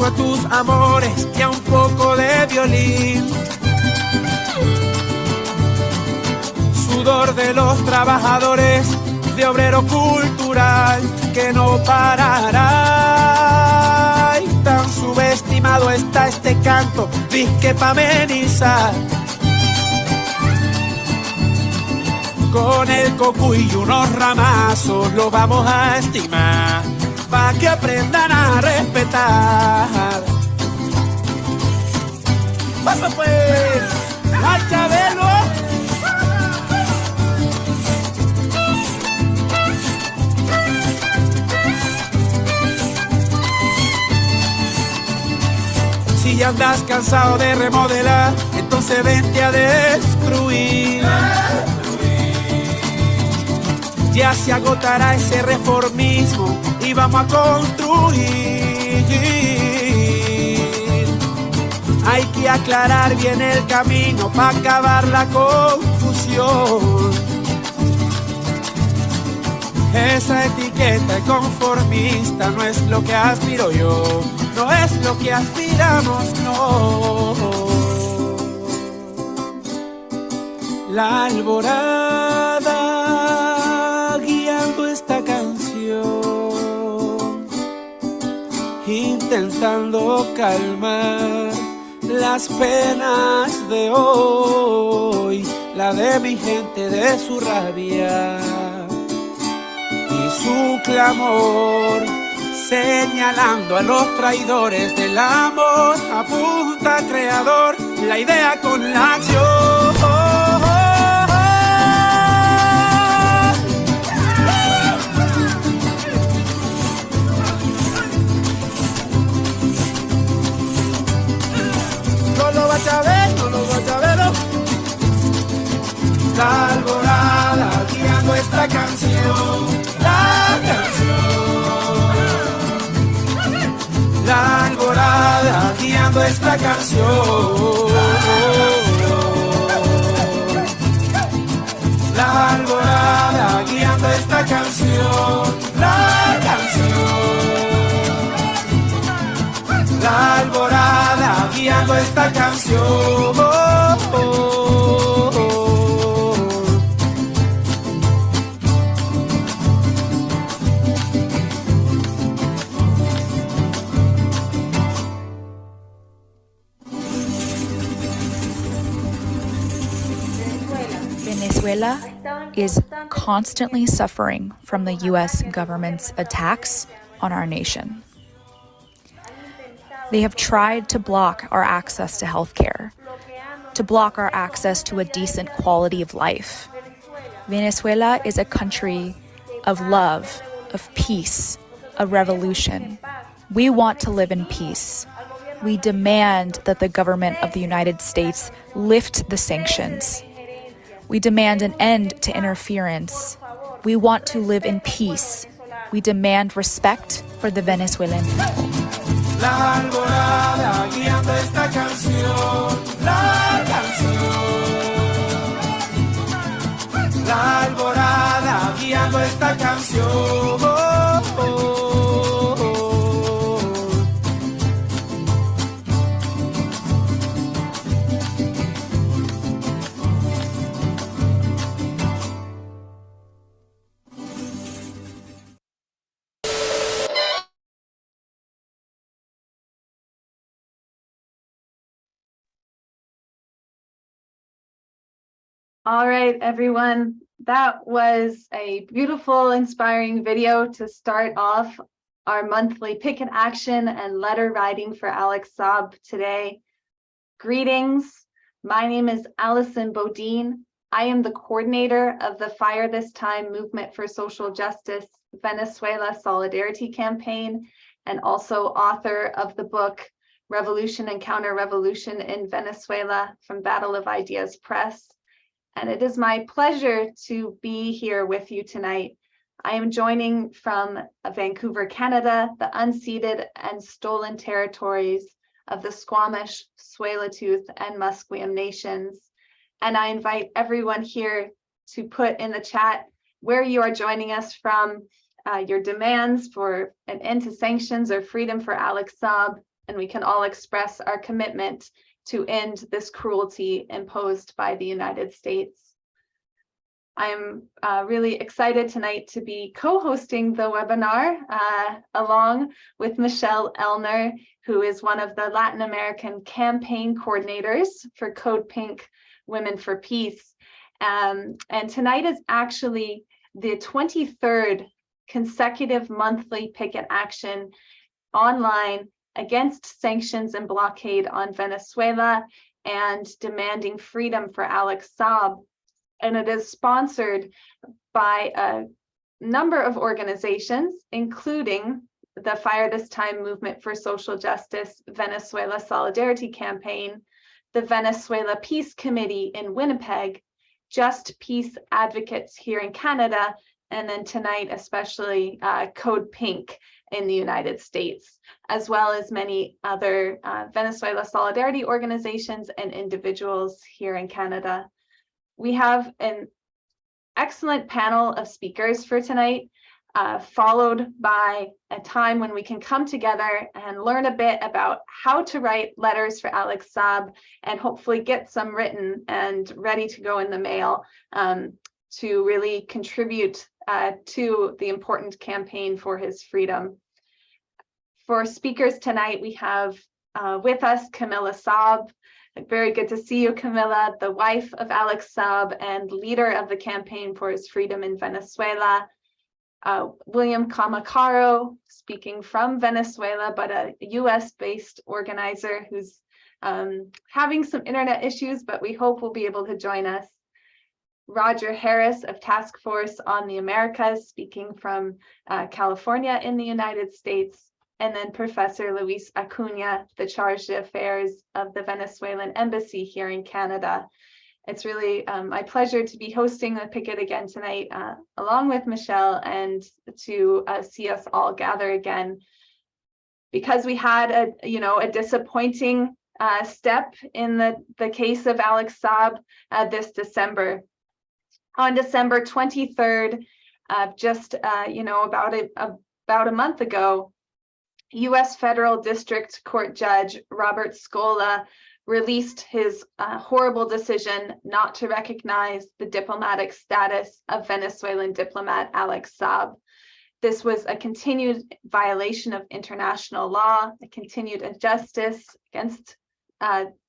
beso a tus amores y a un poco de violín. Sudor de los trabajadores, de obrero cultural que no parará. Y tan subestimado está este canto, disque pa' amenizar. Con el cocuy y unos ramazos lo vamos a estimar, pa' que aprendan a respetar. ¡Vamos pues! ¡Ay, Chabelo! Si ya andas cansado de remodelar, entonces vente a destruir. Ya se agotará ese reformismo y vamos a construir. Hay que aclarar bien el camino para acabar la confusión. Esa etiqueta conformista no es lo que aspiro yo, no es lo que aspiramos, no. La alborada guiando esta canción, intentando calmar las penas de hoy, la de mi gente, de su rabia y su clamor, señalando a los traidores del amor. Apunta creador la idea con la acción. No lo vas a ver, no lo vas a ver. La alborada guiando esta canción, la canción. La alborada guiando esta canción. La alborada guiando esta canción, la canción. La alborada guiando esta canción. Venezuela is constantly suffering from the US government's attacks on our nation. They have tried to block our access to healthcare, to block our access to a decent quality of life. Venezuela is a country of love, of peace, of revolution. We want to live in peace. We demand that the government of the United States lift the sanctions. We demand an end to interference. We want to live in peace. We demand respect for the Venezuelan people. La alborada guiando esta canción, la canción. La alborada guiando esta canción. All right, everyone, that was a beautiful, inspiring video to start off our monthly picket action and letter writing for Alex Saab today. Greetings, my name is Allison Bodine. I am the coordinator of the Fire This Time Movement for Social Justice Venezuela Solidarity Campaign, and also author of the book Revolution and Counter-Revolution in Venezuela from Battle of Ideas Press. And it is my pleasure to be here with you tonight. I am joining from Vancouver, Canada, the unceded and stolen territories of the Squamish, Tsleil-Waututh, and Musqueam nations. And I invite everyone here to put in the chat where you are joining us from, your demands for an end to sanctions or freedom for Alex Saab, and we can all express our commitment to end this cruelty imposed by the United States. I'm really excited tonight to be co-hosting the webinar along with Michelle Elner, who is one of the Latin American campaign coordinators for Code Pink Women for Peace. And tonight is actually the 23rd consecutive monthly picket action online against sanctions and blockade on Venezuela and demanding freedom for Alex Saab. And it is sponsored by a number of organizations, including the Fire This Time Movement for Social Justice Venezuela Solidarity Campaign, the Venezuela Peace Committee in Winnipeg, Just Peace Advocates here in Canada, and then tonight especially Code Pink in the United States, as well as many other Venezuela Solidarity organizations and individuals here in Canada. We have an excellent panel of speakers for tonight, followed by a time when we can come together and learn a bit about how to write letters for Alex Saab and hopefully get some written and ready to go in the mail to really contribute to the important campaign for his freedom. For speakers tonight, we have with us CAMILLA SAAB. Very good to see you, Camilla, the wife of Alex Saab and leader of the campaign for his freedom in Venezuela. William CAMACARO, speaking from Venezuela, but a US-based organizer who's having some internet issues, but we hope will be able to join us. Roger Harris of Task Force on the Americas, speaking from California in the United States. And then Professor Luis Acuna, the Charge d'Affaires of the Venezuelan Embassy here in Canada. It's really my pleasure to be hosting the Picket again tonight, along with Michelle, and to see us all gather again. Because we had a disappointing step in the case of Alex Saab this December. On December 23rd, just about a month ago, US Federal District Court Judge Robert Scola released his horrible decision not to recognize the diplomatic status of Venezuelan diplomat Alex Saab. This was a continued violation of international law, a continued injustice against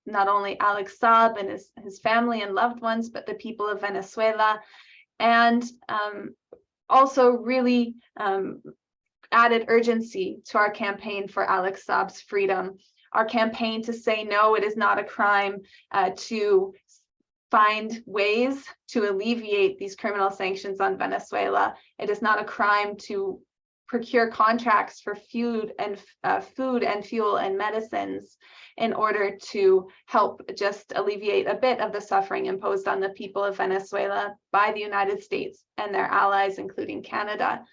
not only Alex Saab and his family and loved ones, but the people of Venezuela, and also really added urgency to our campaign for Alex Saab's freedom. Our campaign to say no, it is not a crime to find ways to alleviate these criminal sanctions on Venezuela. It is not a crime to procure contracts for food and fuel and medicines in order to help just alleviate a bit of the suffering imposed on the people of Venezuela by the United States and their allies, including Canada.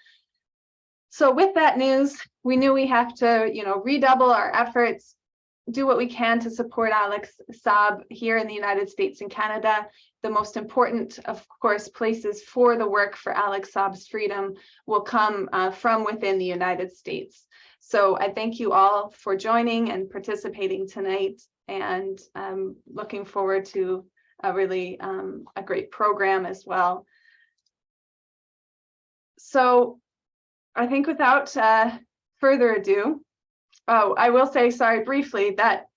So with that news, we knew we have to, redouble our efforts, do what we can to support Alex Saab here in the United States and Canada. The most important, of course, places for the work for Alex Saab's freedom will come from within the United States. So I thank you all for joining and participating tonight, and looking forward to a really a great program as well. So I think without further ado, I will say, sorry, briefly, that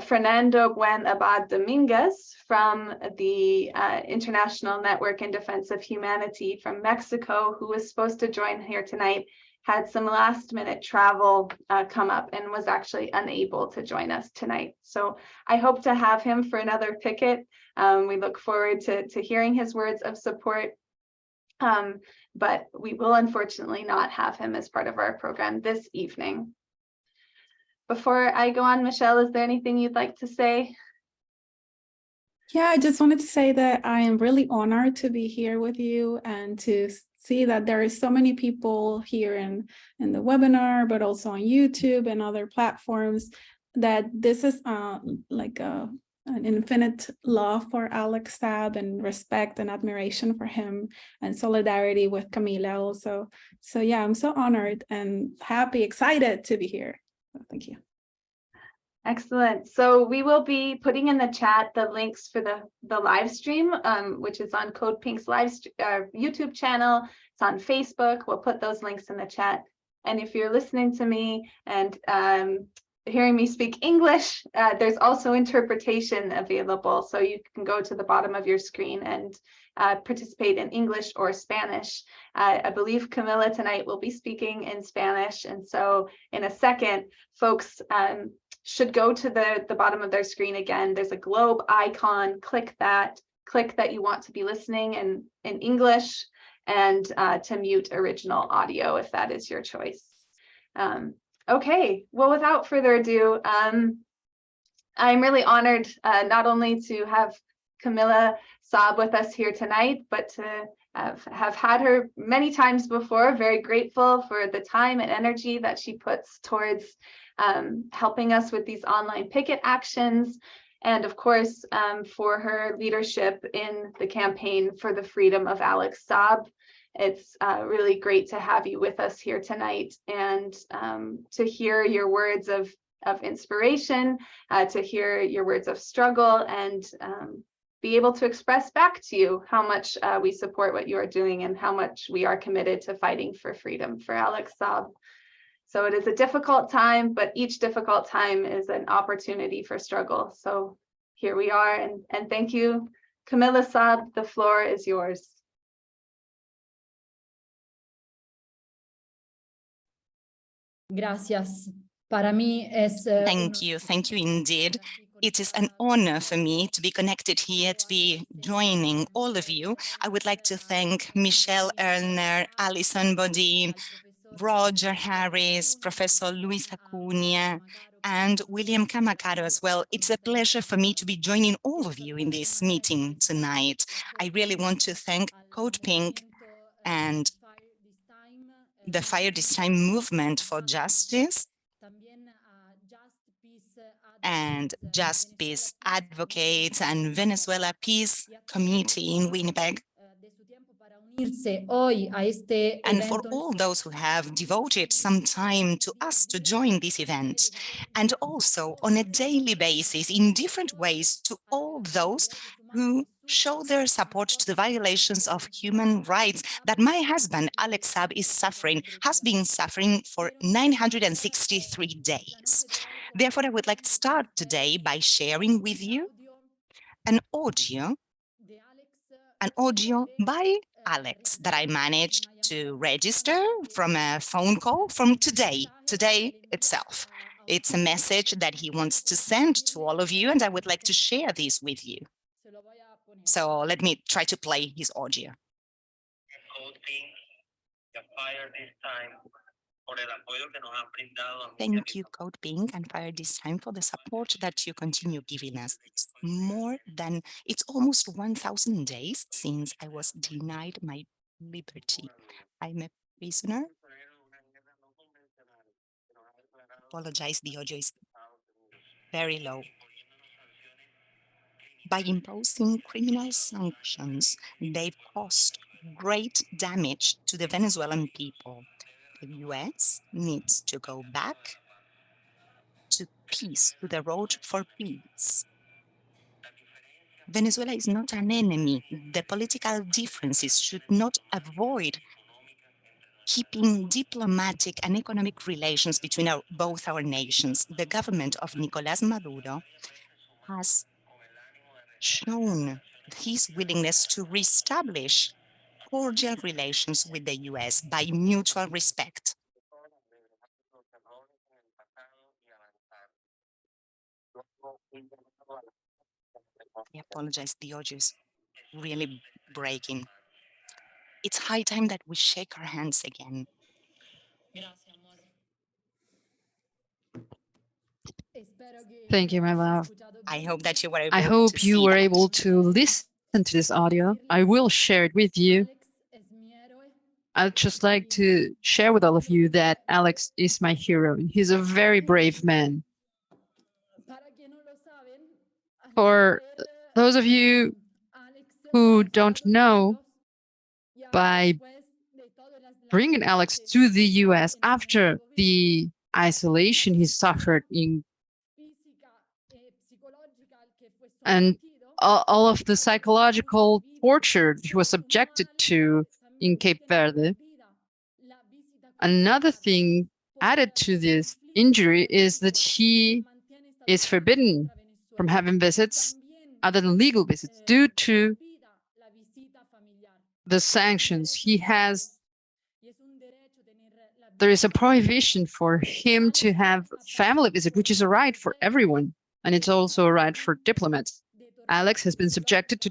Fernando Buen Abad Dominguez from the International Network in Defense of Humanity from Mexico, who was supposed to join here tonight, had some last-minute travel come up and was actually unable to join us tonight. So I hope to have him for another Picket. We look forward to hearing his words of support. But we will unfortunately not have him as part of our program this evening. Before I go on, Michelle, is there anything you'd like to say? Yeah, I just wanted to say that I am really honored to be here with you and to see that there are so many people here in the webinar, but also on YouTube and other platforms, that this is like an infinite love for Alex Saab and respect and admiration for him and solidarity with Camilla also. So yeah, I'm so honored and happy, excited to be here. So thank you. Excellent. So we will be putting in the chat the links for the live stream, which is on Code Pink's YouTube channel. It's on Facebook. We'll put those links in the chat. And if you're listening to me and hearing me speak English, there's also interpretation available. So you can go to the bottom of your screen and participate in English or Spanish. I believe Camilla tonight will be speaking in Spanish. And so in a second, folks should go to the bottom of their screen again. There's a globe icon. Click that you want to be listening in English, and to mute original audio if that is your choice. Okay, well, without further ado, I'm really honored not only to have Camilla Saab with us here tonight, but to have had her many times before. Very grateful for the time and energy that she puts towards helping us with these online picket actions, and of course for her leadership in the campaign for the freedom of Alex Saab. It's really great to have you with us here tonight, and to hear your words of inspiration, to hear your words of struggle, and be able to express back to you how much we support what you are doing and how much we are committed to fighting for freedom for Alex Saab. So it is a difficult time, but each difficult time is an opportunity for struggle. So here we are, and thank you, Camilla Saab. The floor is yours. Gracias. Para mí es, Thank you indeed. It is an honor for me to be connected here, to be joining all of you. I would like to thank Michelle Erner, Alison Bodine, Roger Harris, Professor Luis Acuña, and William CAMACARO as well. It's a pleasure for me to be joining all of you in this meeting tonight. I really want to thank Code Pink and the Fire This Time movement for justice, and Just Peace Advocates and Venezuela Peace Committee in Winnipeg, and for all those who have devoted some time to us to join this event, and also on a daily basis in different ways to all those who show their support to the violations of human rights that my husband, Alex Saab, has been suffering for 963 days. Therefore, I would like to start today by sharing with you an audio by Alex that I managed to register from a phone call from today itself. It's a message that he wants to send to all of you, and I would like to share this with you. So let me try to play his audio. Thank you, Code Pink and Fire This Time, for the support that you continue giving us. It's almost 1,000 days since I was denied my liberty. I'm a prisoner. Apologize, the audio is very low. By imposing criminal sanctions, they've caused great damage to the Venezuelan people. The US needs to go back to peace, to the road for peace. Venezuela is not an enemy. The political differences should not avoid keeping diplomatic and economic relations between both our nations. The government of Nicolás Maduro has shown his willingness to reestablish cordial relations with the US by mutual respect. I apologize, the audio is really breaking. It's high time that we shake our hands again. Thank you, my love. I hope that you were able I hope to you see were that. able to listen to this audio. I will share it with you. I'd just like to share with all of you that Alex is my hero. He's a very brave man. For those of you who don't know, by bringing Alex to the US after the isolation he suffered and all of the psychological torture he was subjected to in Cape Verde. Another thing added to this injury is that he is forbidden from having visits other than legal visits due to the sanctions. There is a prohibition for him to have family visit, which is a right for everyone, and it's also a right for diplomats. Alex has been subjected to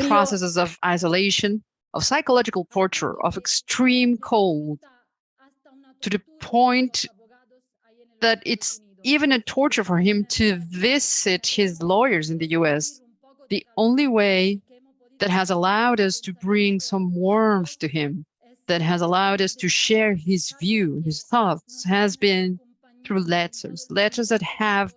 processes of isolation, of psychological torture, of extreme cold, to the point that it's even a torture for him to visit his lawyers in the US. The only way that has allowed us to bring some warmth to him, that has allowed us to share his view, his thoughts, has been through letters that have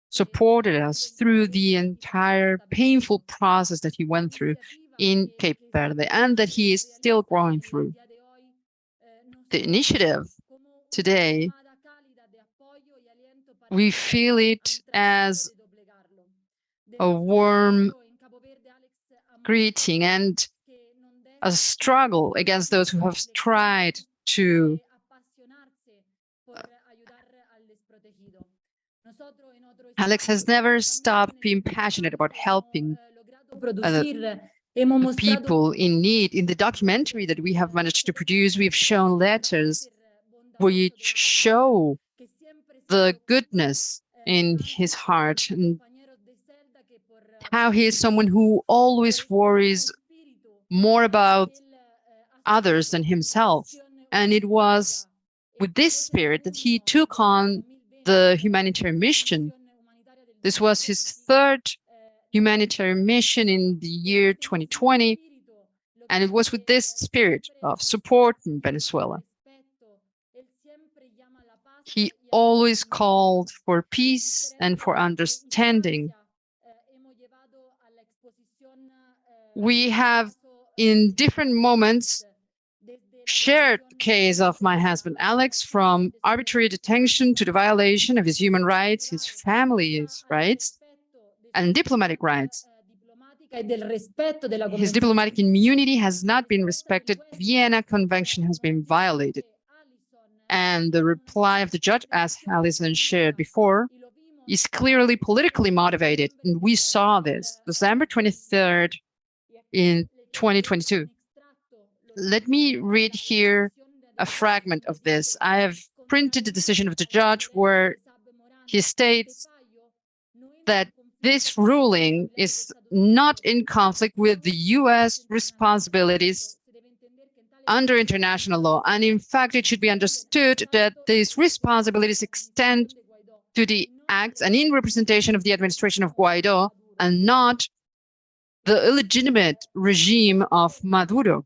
supported us through the entire painful process that he went through in Cape Verde and that he is still going through. The initiative today, we feel it as a warm greeting and a struggle against those who have tried to Alex has never stopped being passionate about helping people in need. In the documentary that we have managed to produce, we've shown letters which show the goodness in his heart and how he is someone who always worries more about others than himself. And it was with this spirit that he took on the humanitarian mission. This was his third humanitarian mission in the year 2020, and it was with this spirit of support in Venezuela. He always called for peace and for understanding. We have, in different moments, shared the case of my husband, Alex, from arbitrary detention to the violation of his human rights, his family's rights, and diplomatic rights. His diplomatic immunity has not been respected. The Vienna Convention has been violated. And the reply of the judge, as Alison shared before, is clearly politically motivated. And we saw this December 23rd in 2022. Let me read here a fragment of this. I have printed the decision of the judge where he states that this ruling is not in conflict with the US responsibilities under international law. And in fact, it should be understood that these responsibilities extend to the acts and in representation of the administration of Guaido and not the illegitimate regime of Maduro.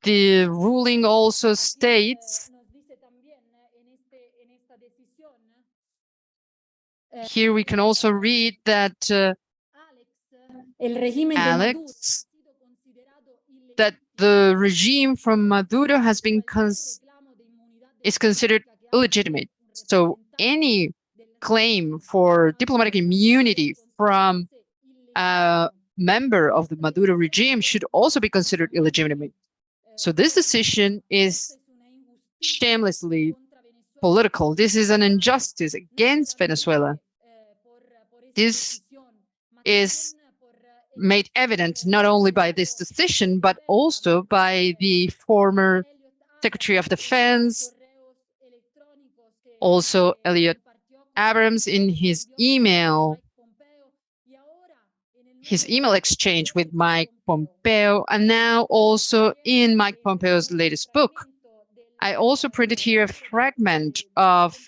The ruling also states, here we can also read that Alex, that the regime from Maduro has been is considered illegitimate. So any claim for diplomatic immunity from a member of the Maduro regime should also be considered illegitimate. So this decision is shamelessly political. This is an injustice against Venezuela. This is made evident not only by this decision, but also by the former Secretary of Defense, also Elliot Abrams, in his email exchange with Mike Pompeo, and now also in Mike Pompeo's latest book. I also printed here a fragment of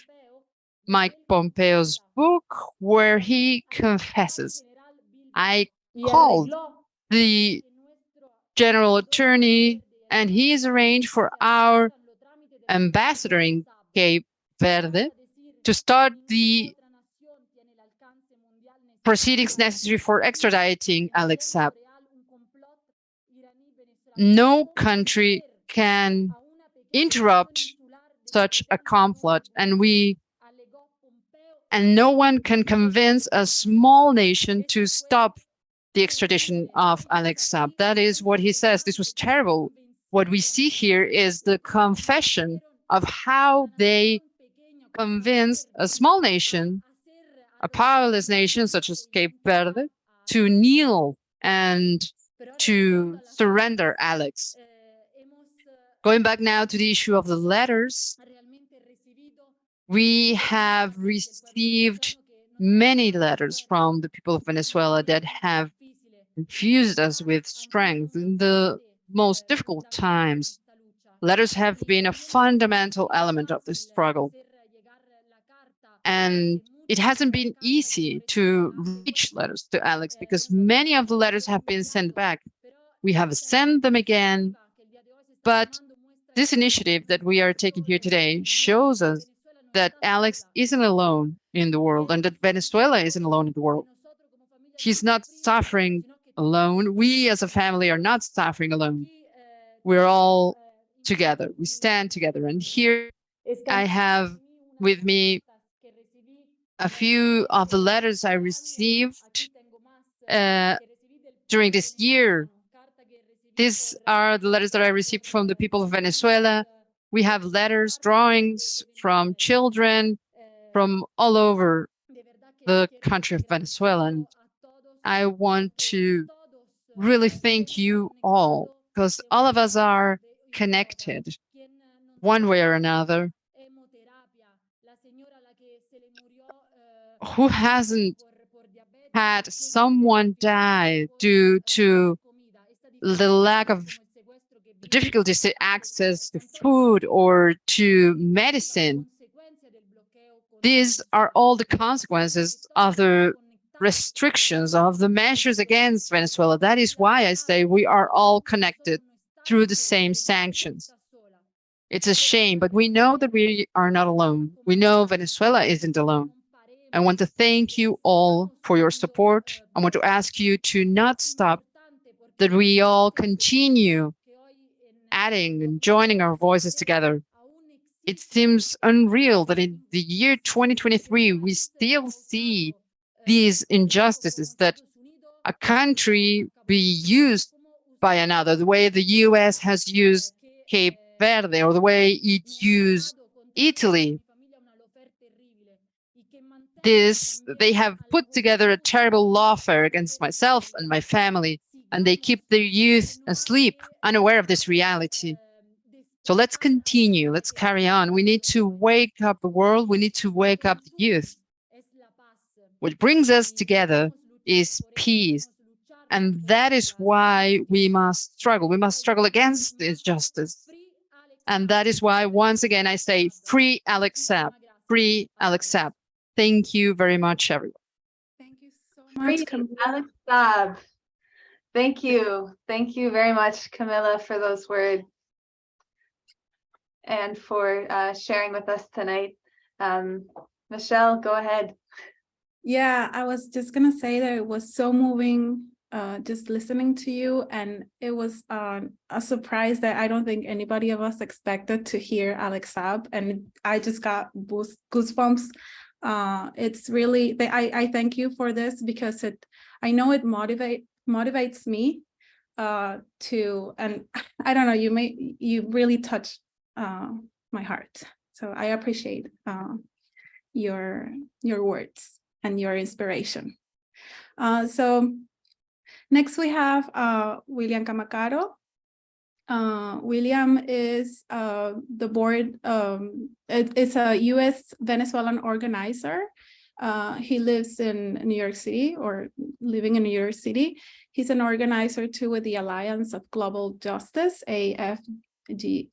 Mike Pompeo's book where he confesses. I called the general attorney and he is arranged for our ambassador in Cape Verde to start the proceedings necessary for extraditing Alex Saab. No country can interrupt such a conflict, and no one can convince a small nation to stop the extradition of Alex Saab. That is what he says. This was terrible. What we see here is the confession of how they convinced a small nation, a powerless nation such as Cape Verde, to kneel and to surrender Alex. Going back now to the issue of the letters, we have received many letters from the people of Venezuela that have infused us with strength in the most difficult times. Letters have been a fundamental element of the struggle. And it hasn't been easy to reach letters to Alex because many of the letters have been sent back. We have sent them again, but this initiative that we are taking here today shows us that Alex isn't alone in the world and that Venezuela isn't alone in the world. He's not suffering alone. We as a family are not suffering alone. We're all together. We stand together. And here I have with me a few of the letters I received during this year. These are the letters that I received from the people of Venezuela. We have letters, drawings from children from all over the country of Venezuela. And I want to really thank you all, because all of us are connected one way or another. Who hasn't had someone die due to the lack of difficulties to access to food or to medicine? These are all the consequences of the restrictions, of the measures against Venezuela. That is why I say we are all connected through the same sanctions. It's a shame, but we know that we are not alone. We know Venezuela isn't alone. I want to thank you all for your support. I want to ask you to not stop, that we all continue adding and joining our voices together. It seems unreal that in the year 2023, we still see these injustices, that a country be used by another, the way the US has used Cape Verde, or the way it used Italy. They have put together a terrible lawfare against myself and my family, and they keep their youth asleep, unaware of this reality. So let's continue, let's carry on. We need to wake up the world, we need to wake up the youth. What brings us together is peace. And that is why we must struggle against injustice. And that is why, once again, I say, free Alex Saab, free Alex Saab. Thank you very much, everyone. Thank you so much, Alex Saab. Thank you. Thank you very much, Camilla, for those words and for sharing with us tonight. Michelle, go ahead. Yeah, I was just going to say that it was so moving just listening to you, and it was a surprise that I don't think anybody of us expected to hear Alex Saab, and I just got goosebumps. It's really, I thank you for this, because I know it motivates me to, and I don't know, you really touched my heart. So I appreciate your words and your inspiration. So next we have William CAMACARO. William is the board, it's a US-Venezuelan organizer. He lives in New York City, or living in New York City. He's an organizer too with the Alliance of Global Justice, AFGJ,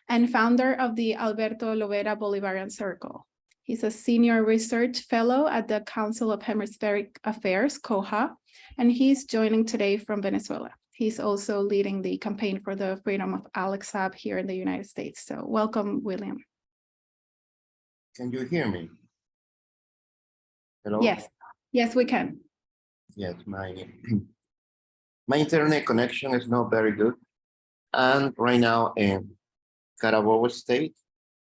and founder of the Alberto Lovera Bolivarian Circle. He's a senior research fellow at the Council of Hemispheric Affairs, COHA, and he's joining today from Venezuela. He's also leading the campaign for the freedom of Alex Saab here in the United States. So welcome, William. Can you hear me? Hello? Yes, we can. Yes, my internet connection is not very good. And right now, Carabobo State,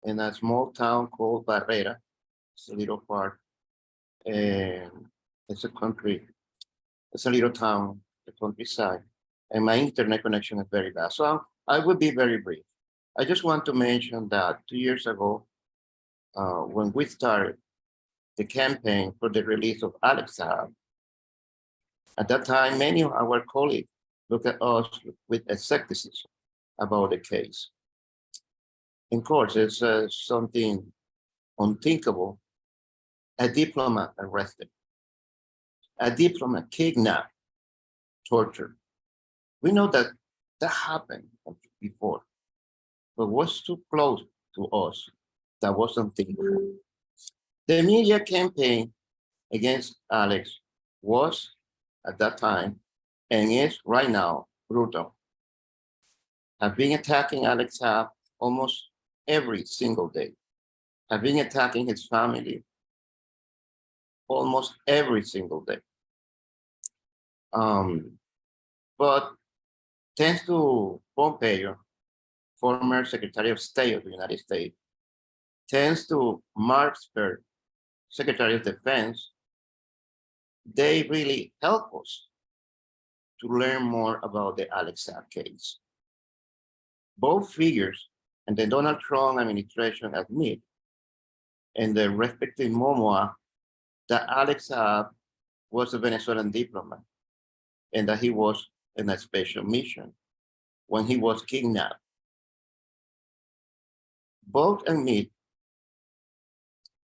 in a small town called Barrera. It's a little part. And it's a country. It's a little town, the countryside, and my internet connection is very bad. So I will be very brief. I just want to mention that 2 years ago, when we started the campaign for the release of Alex Saab, at that time, many of our colleagues looked at us with skepticism about the case. Of course, it's something unthinkable. A diplomat arrested, a diplomat kidnapped, tortured. We know that that happened before, but what's too close to us that wasn't thinkable. The media campaign against Alex was at that time and is right now brutal. Have been attacking Alex Saab almost every single day. Have been attacking his family almost every single day. But thanks to Pompeo, former Secretary of State of the United States, thanks to Mark Esper, Secretary of Defense, they really help us to learn more about the Alex Saab case. Both figures and the Donald Trump administration admit in the respective memoir that Alex Saab was a Venezuelan diplomat and that he was in a special mission when he was kidnapped. Both admit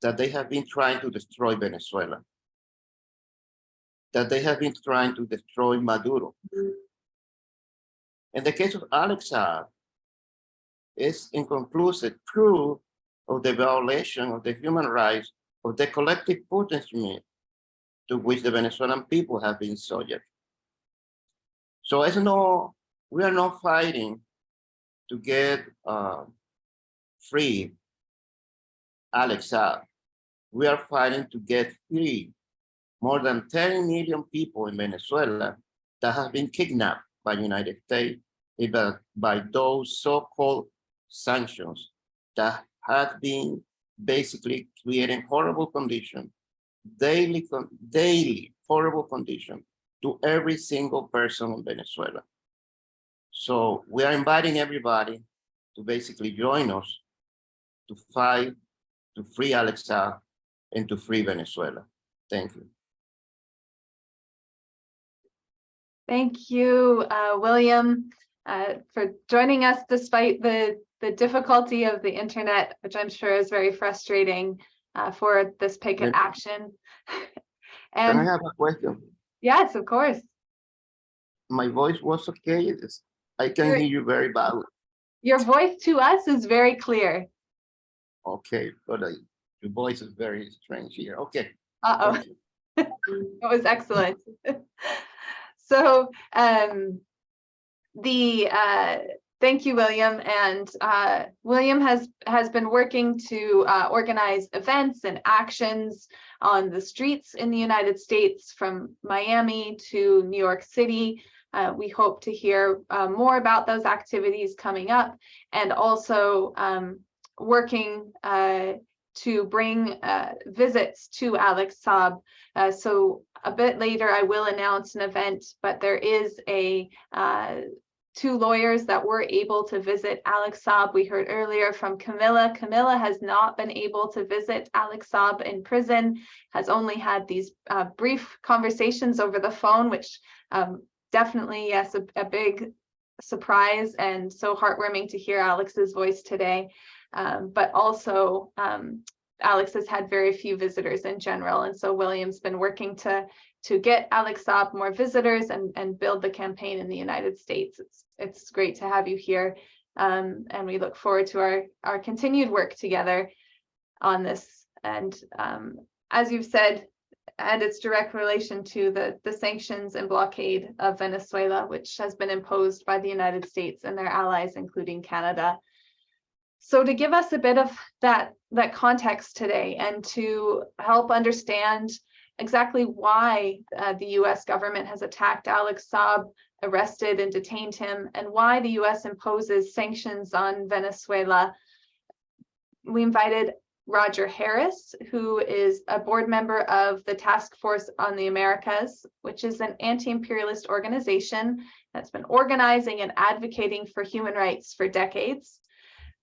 that they have been trying to destroy Venezuela, that they have been trying to destroy Maduro. In the case of Alex Saab, it's inconclusive proof of the violation of the human rights of the collective punishment to which the Venezuelan people have been subject. So as you know, we are not fighting to get free Alex Saab. We are fighting to get free more than 10 million people in Venezuela that have been kidnapped by the United States, by those so-called sanctions that have been basically creating horrible conditions, daily horrible conditions to every single person in Venezuela. So we are inviting everybody to basically join us to fight to free Alex Saab and to free Venezuela. Thank you. Thank you, William, for joining us despite the difficulty of the internet, which I'm sure is very frustrating for this Picket action. Can I have a question? Yes, of course. My voice was okay. I can hear you very badly. Your voice to us is very clear. Okay, but your voice is very strange here. Okay. Uh-oh. It was excellent. So thank you, William. And William has been working to organize events and actions on the streets in the United States from Miami to New York City. We hope to hear more about those activities coming up, and also working to bring visits to Alex Saab. So a bit later, I will announce an event, but there is two lawyers that were able to visit Alex Saab. We heard earlier from Camilla. Camilla has not been able to visit Alex Saab in prison, has only had these brief conversations over the phone, which definitely, yes, a big surprise and so heartwarming to hear Alex's voice today. But also, Alex has had very few visitors in general. And so William's been working to get Alex Saab more visitors and build the campaign in the United States. It's great to have you here. And we look forward to our continued work together on this. And as you've said, and its direct relation to the sanctions and blockade of Venezuela, which has been imposed by the United States and their allies, including Canada. So to give us a bit of that context today and to help understand exactly why the US government has attacked Alex Saab, arrested and detained him, and why the US imposes sanctions on Venezuela. We invited Roger Harris, who is a board member of the Task Force on the Americas, which is an anti-imperialist organization that's been organizing and advocating for human rights for decades.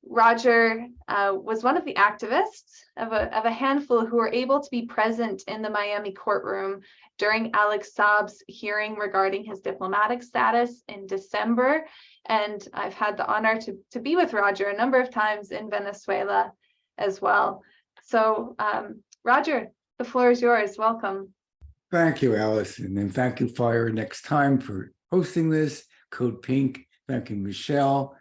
Roger was one of the activists of a handful who were able to be present in the Miami courtroom during Alex Saab's hearing regarding his diplomatic status in December. And I've had the honor to be with Roger a number of times in Venezuela as well. So Roger, the floor is yours. Welcome. Thank you, Allison, and thank you, Fire Next Time, for hosting this. Code Pink, thank you, Michelle,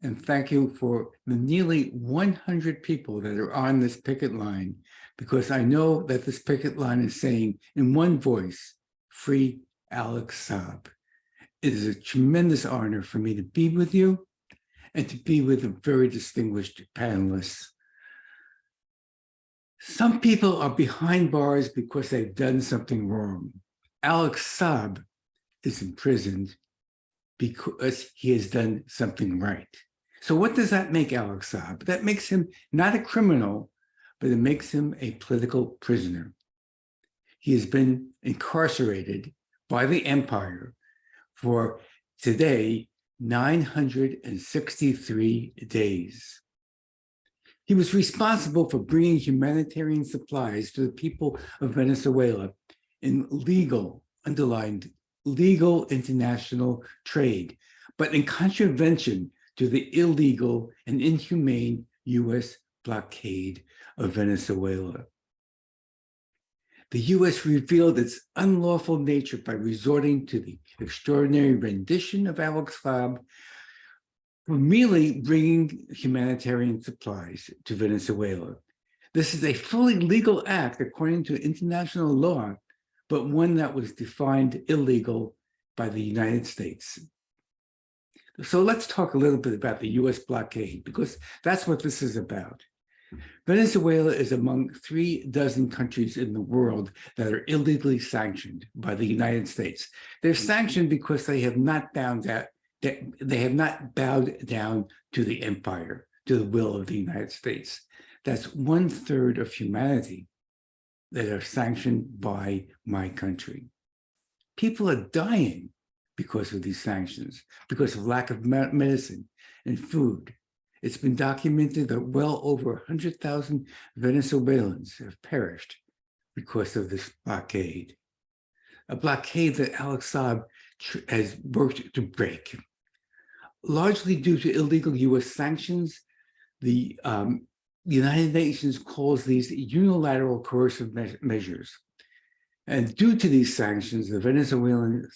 and thank you for the nearly 100 people that are on this picket line, because I know that this picket line is saying in one voice, free Alex Saab. It is a tremendous honor for me to be with you and to be with a very distinguished panelists. Some people are behind bars because they've done something wrong. Alex Saab is imprisoned because he has done something right. So what does that make Alex Saab? That makes him not a criminal, but it makes him a political prisoner. He has been incarcerated by the empire for today 963 days. He was responsible for bringing humanitarian supplies to the people of Venezuela in legal, underlined, legal international trade, but in contravention to the illegal and inhumane US blockade of Venezuela. The US revealed its unlawful nature by resorting to the extraordinary rendition of Alex Saab for merely bringing humanitarian supplies to Venezuela. This is a fully legal act according to international law, but one that was defined illegal by the United States. So let's talk a little bit about the US blockade, because that's what this is about. Venezuela is among 36 countries in the world that are illegally sanctioned by the United States. They're sanctioned because they have not bowed down to the empire, to the will of the United States. That's 1/3 of humanity that are sanctioned by my country. People are dying because of these sanctions, because of lack of medicine and food. It's been documented that well over 100,000 Venezuelans have perished because of this blockade, a blockade that Alex Saab has worked to break. Largely due to illegal US sanctions, the United Nations calls these unilateral coercive measures. And due to these sanctions, the Venezuelan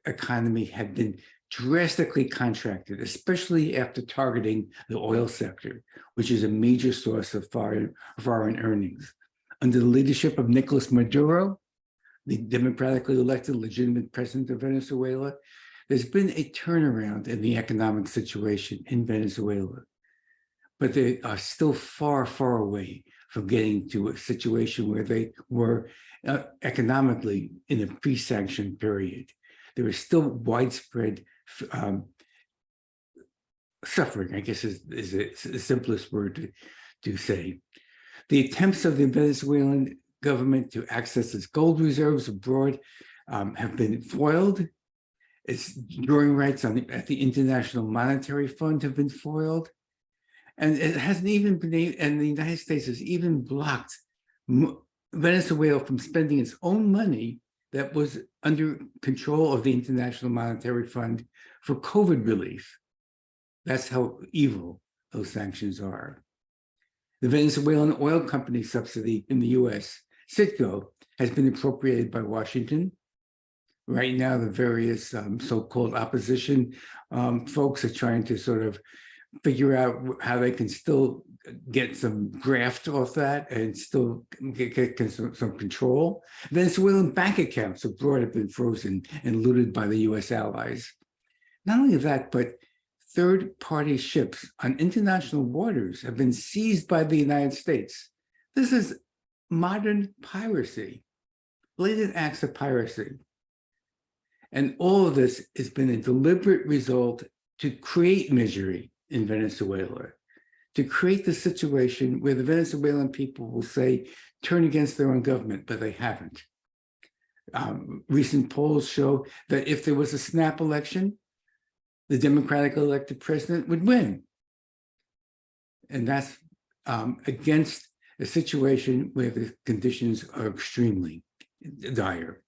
economy had been drastically contracted, especially after targeting the oil sector, which is a major source of foreign earnings. Under the leadership of Nicolas Maduro, the democratically elected legitimate president of Venezuela, there's been a turnaround in the economic situation in Venezuela, but they are still far, far away from getting to a situation where they were economically in a pre-sanction period. There is still widespread suffering, I guess is the simplest word to say. The attempts of the Venezuelan government to access its gold reserves abroad have been foiled. Its drawing rights at the International Monetary Fund have been foiled. And it hasn't even been, and the United States has even blocked Venezuela from spending its own money that was under control of the International Monetary Fund for COVID relief. That's how evil those sanctions are. The Venezuelan oil company subsidy in the US, Citgo, has been appropriated by Washington. Right now, the various so-called opposition folks are trying to sort of figure out how they can still get some graft off that and still get some control. Venezuelan bank accounts abroad have been frozen and looted by the US allies. Not only that, but third-party ships on international waters have been seized by the United States. This is modern piracy. blatant acts of piracy. And all of this has been a deliberate result to create misery in Venezuela, to create the situation where the Venezuelan people will say, turn against their own government, but they haven't. Recent polls show that if there was a snap election, the Democratic elected president would win. And that's against a situation where the conditions are extremely dire.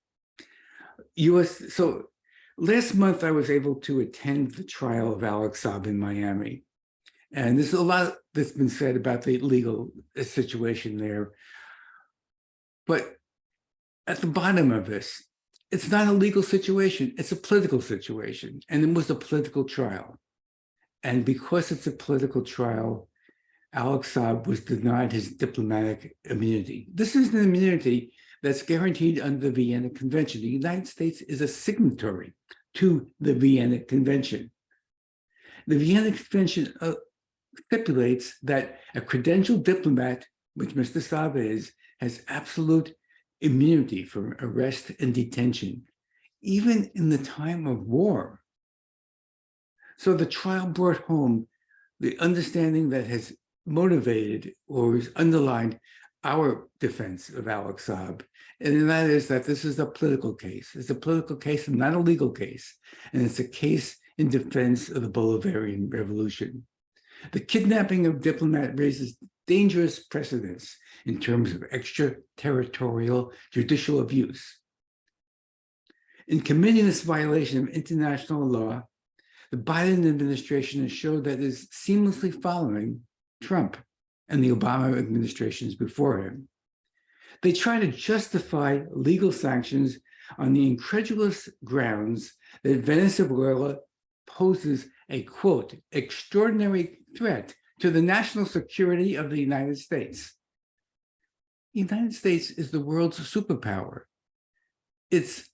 So last month I was able to attend the trial of Alex Saab in Miami. And there's a lot that's been said about the legal situation there. But at the bottom of this, it's not a legal situation, it's a political situation. And it was a political trial. And because it's a political trial, Alex Saab was denied his diplomatic immunity. This is an immunity that's guaranteed under the Vienna Convention. The United States is a signatory to the Vienna Convention. The Vienna Convention stipulates that a credentialed diplomat, which Mr. Saab is, has absolute immunity from arrest and detention, even in the time of war. So the trial brought home the understanding that has motivated or has underlined our defense of Alex Saab, and that is that this is a political case. It's a political case and not a legal case, and it's a case in defense of the Bolivarian Revolution. The kidnapping of diplomat raises dangerous precedents in terms of extraterritorial judicial abuse. In committing this violation of international law, the Biden administration has showed that it is seamlessly following Trump and the Obama administrations before him. They try to justify legal sanctions on the incredulous grounds that Venezuela poses a, quote, extraordinary threat to the national security of the United States. The United States is the world's superpower. Its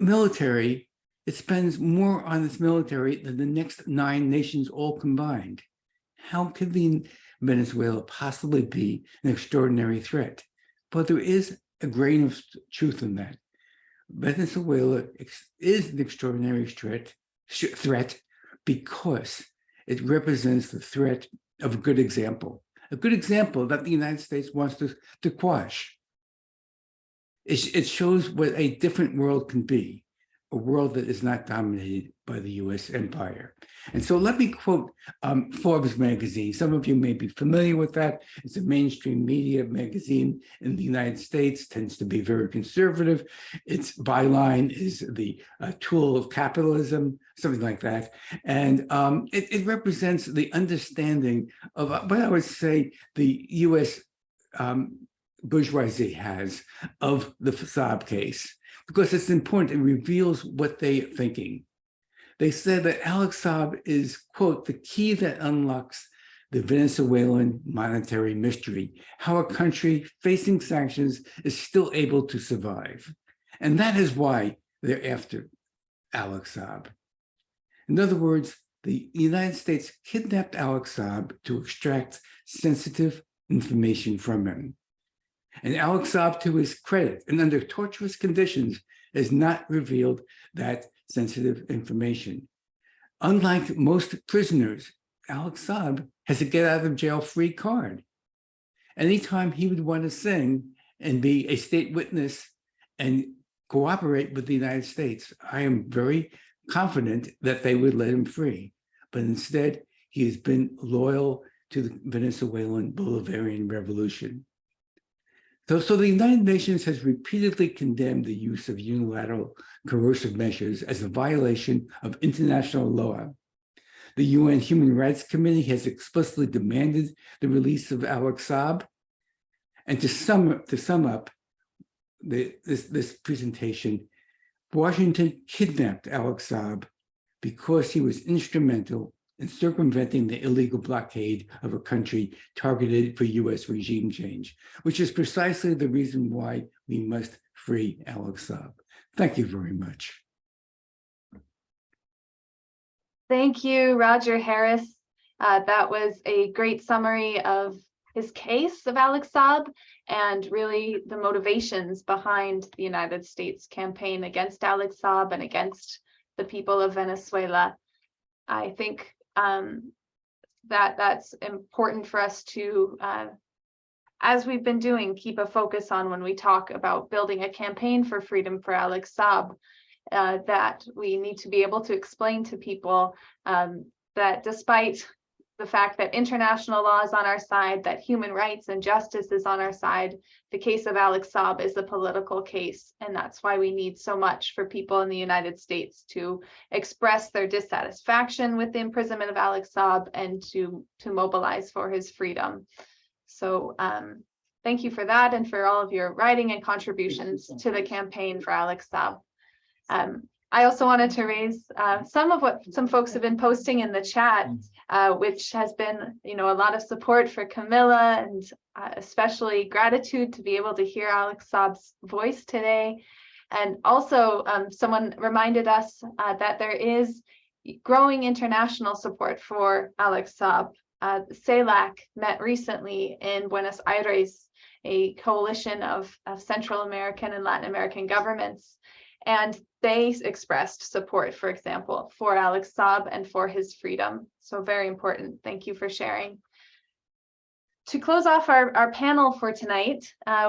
military, it spends more on its military than the next 9 nations all combined. How could Venezuela possibly be an extraordinary threat? But there is a grain of truth in that. Venezuela is an extraordinary threat because it represents the threat of a good example that the United States wants to quash. It shows what a different world can be, a world that is not dominated by the US empire. And so let me quote Forbes magazine. Some of you may be familiar with that. It's a mainstream media magazine in the United States, tends to be very conservative. Its byline is the tool of capitalism, something like that. And it represents the understanding of what I would say the US bourgeoisie has of the Saab case, because it's important. It reveals what they're thinking. They said that Alex Saab is, quote, the key that unlocks the Venezuelan monetary mystery, how a country facing sanctions is still able to survive. And that is why they're after Alex Saab. In other words, the United States kidnapped Alex Saab to extract sensitive information from him. And Alex Saab, to his credit, and under torturous conditions, has not revealed that sensitive information. Unlike most prisoners, Alex Saab has a get out of jail free card. Anytime he would want to sing and be a state witness and cooperate with the United States, I am very confident that they would let him free. But instead, he has been loyal to the Venezuelan Bolivarian Revolution. So the United Nations has repeatedly condemned the use of unilateral coercive measures as a violation of international law. The UN Human Rights Committee has explicitly demanded the release of Alex Saab. And to sum up this presentation, Washington kidnapped Alex Saab because he was instrumental in circumventing the illegal blockade of a country targeted for US regime change, which is precisely the reason why we must free Alex Saab. Thank you very much. Thank you, Roger Harris. That was a great summary of his case of Alex Saab. and really the motivations behind the United States campaign against Alex Saab and against the people of Venezuela. I think that's important for us to, as we've been doing, keep a focus on when we talk about building a campaign for freedom for Alex Saab, that we need to be able to explain to people that despite the fact that international law is on our side, that human rights and justice is on our side, the case of Alex Saab is a political case. And that's why we need so much for people in the United States to express their dissatisfaction with the imprisonment of Alex Saab and to mobilize for his freedom. So thank you for that and for all of your writing and contributions to the campaign for Alex Saab. I also wanted to raise some of what some folks have been posting in the chat, which has been, a lot of support for Camilla, and especially gratitude to be able to hear Alex Saab's voice today. And also someone reminded us that there is growing international support for Alex Saab. CELAC met recently in Buenos Aires, a coalition of Central American and Latin American governments. And they expressed support, for example, for Alex Saab and for his freedom. So very important. Thank you for sharing. To close off our panel for tonight,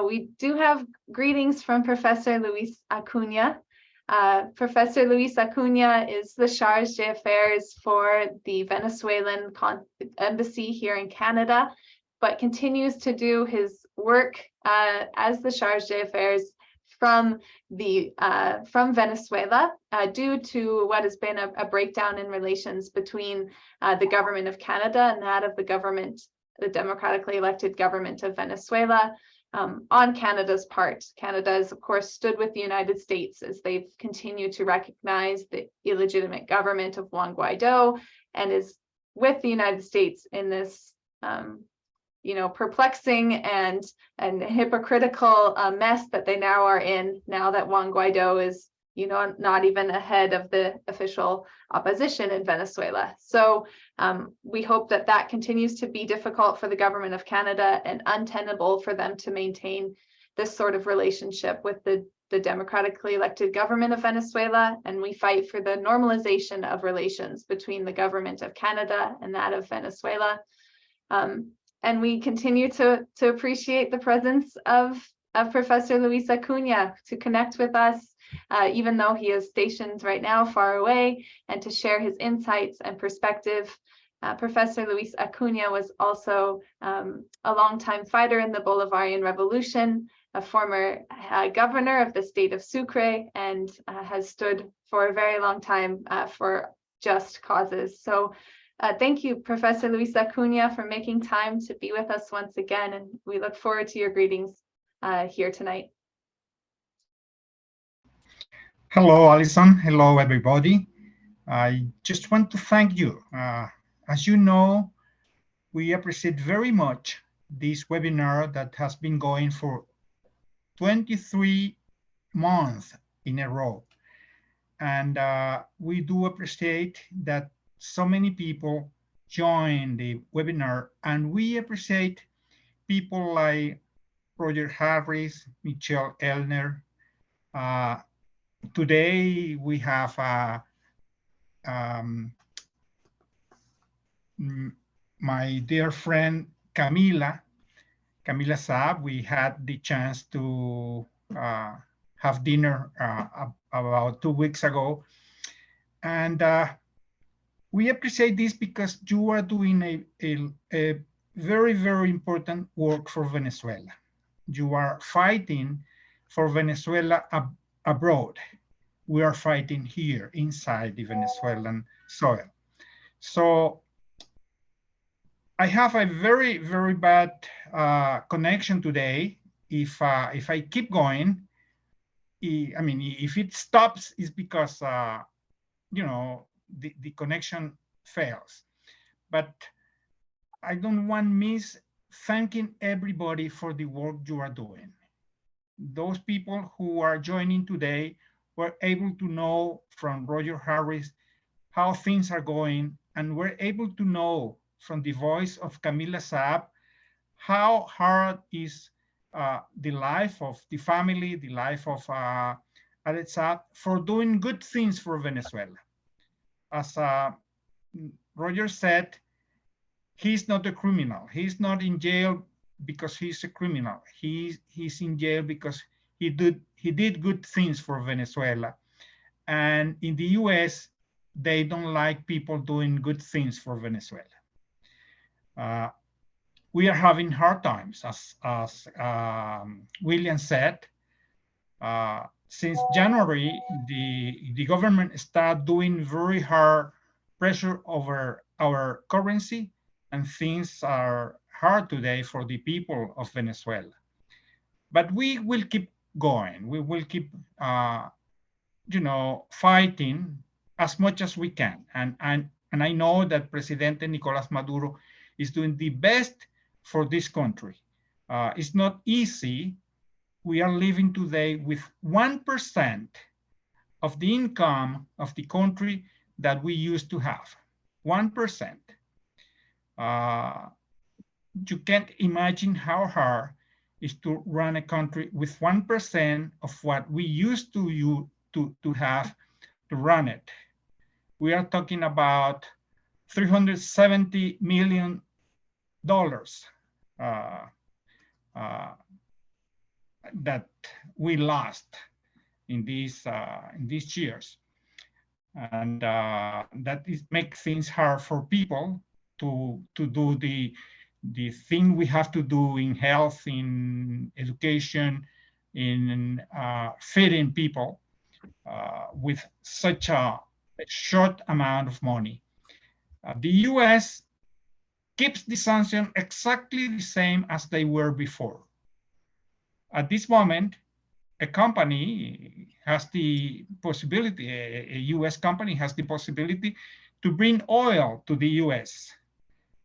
we do have greetings from Professor Luis Acuna. Professor Luis Acuna is the Charge d'Affaires for the Venezuelan embassy here in Canada, but continues to do his work as the Charge d'Affaires from Venezuela due to what has been a breakdown in relations between the government of Canada and that of the democratically elected government of Venezuela on Canada's part. Canada has, of course, stood with the United States as they've continued to recognize the illegitimate government of Juan Guaido, and is with the United States in this perplexing and hypocritical mess that they now are in, now that Juan Guaido is, not even ahead of the official opposition in Venezuela. So we hope that continues to be difficult for the government of Canada and untenable for them to maintain this sort of relationship with the democratically elected government of Venezuela. And we fight for the normalization of relations between the government of Canada and that of Venezuela. And we continue to appreciate the presence of Professor Luis Acuna to connect with us, even though he is stationed right now far away, and to share his insights and perspective. Professor Luis Acuna was also a longtime fighter in the Bolivarian Revolution, a former governor of the state of Sucre, and has stood for a very long time for just causes. So thank you, Professor Luis Acuna, for making time to be with us once again, and we look forward to your greetings here tonight. Hello, Alison. Hello, everybody. I just want to thank you. As you know, we appreciate very much this webinar that has been going for 23 months in a row. And we do appreciate that so many people join the webinar, and we appreciate people like Roger Harris, Michelle Elner. Today we have my dear friend Camilla Saab. We had the chance to have dinner about 2 weeks ago, and we appreciate this because you are doing a very, very important work for Venezuela. You are fighting for Venezuela abroad. We are fighting here inside the Venezuelan soil. So I have a very, very bad connection today. If I keep going, I mean, if it stops, it's because the connection fails. But I don't want to miss thanking everybody for the work you are doing. Those people who are joining today were able to know from Roger Harris how things are going, and were able to know from the voice of Camilla Saab how hard is the life of the family, the life of Alex Saab for doing good things for Venezuela. As Roger said, he's not a criminal. He's not in jail because he's a criminal. He's in jail because he did good things for Venezuela. And in the US, they don't like people doing good things for Venezuela. We are having hard times, as William said. Since January, the government started doing very hard pressure over our currency, and things are hard today for the people of Venezuela. But we will keep going. We will keep, fighting as much as we can. And I know that Presidente Nicolás Maduro is doing the best for this country. It's not easy. We are living today with 1% of the income of the country that we used to have. 1%. You can't imagine how hard it is to run a country with 1% of what we used to have to run it. We are talking about $370 million that we lost in these years, and that makes things hard for people to do the thing we have to do in health, in education, in feeding people with such a short amount of money. The US keeps the sanctions exactly the same as they were before. At this moment, a company has the possibility, a US company has the possibility to bring oil to the US.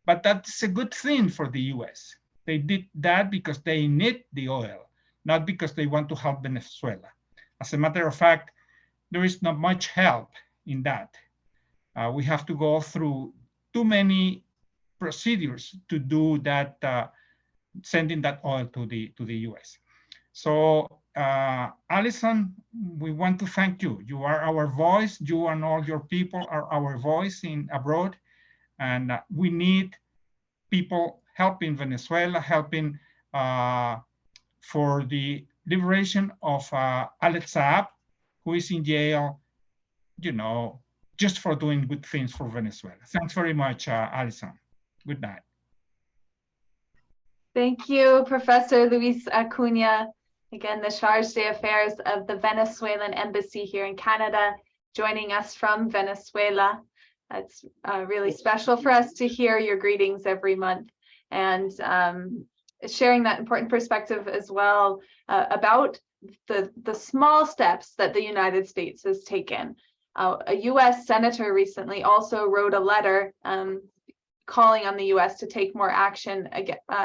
But that's a good thing for the US. They did that because they need the oil, not because they want to help Venezuela. As a matter of fact, there is not much help in that. We have to go through too many procedures to do that, sending that oil to the US. So, Alison, we want to thank you. You are our voice. You and all your people are our voice in abroad, and we need people helping Venezuela, helping for the liberation of Alex Saab, who is in jail, just for doing good things for Venezuela. Thanks very much, Alison. Good night. Thank you, Professor Luis Acuna. Again, the Charge d'Affaires of the Venezuelan Embassy here in Canada, joining us from Venezuela. It's really special for us to hear your greetings every month, and sharing that important perspective as well about the small steps that the United States has taken. A US senator recently also wrote a letter calling on the US to take more action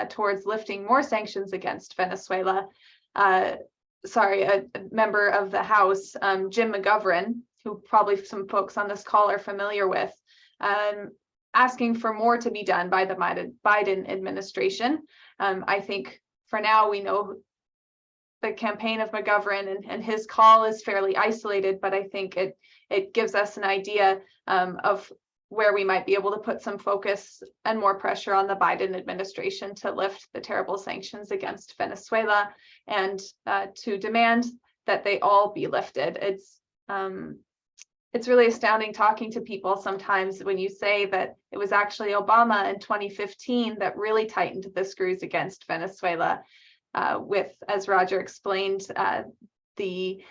towards lifting more sanctions against Venezuela. A member of the House, Jim McGovern, who probably some folks on this call are familiar with, asking for more to be done by the Biden administration. I think for now we know the campaign of McGovern and his call is fairly isolated, but I think it gives us an idea of where we might be able to put some focus and more pressure on the Biden administration to lift the terrible sanctions against Venezuela and to demand that they all be lifted. It's really astounding talking to people sometimes when you say that it was actually Obama in 2015 that really tightened the screws against Venezuela with, as Roger explained, declaring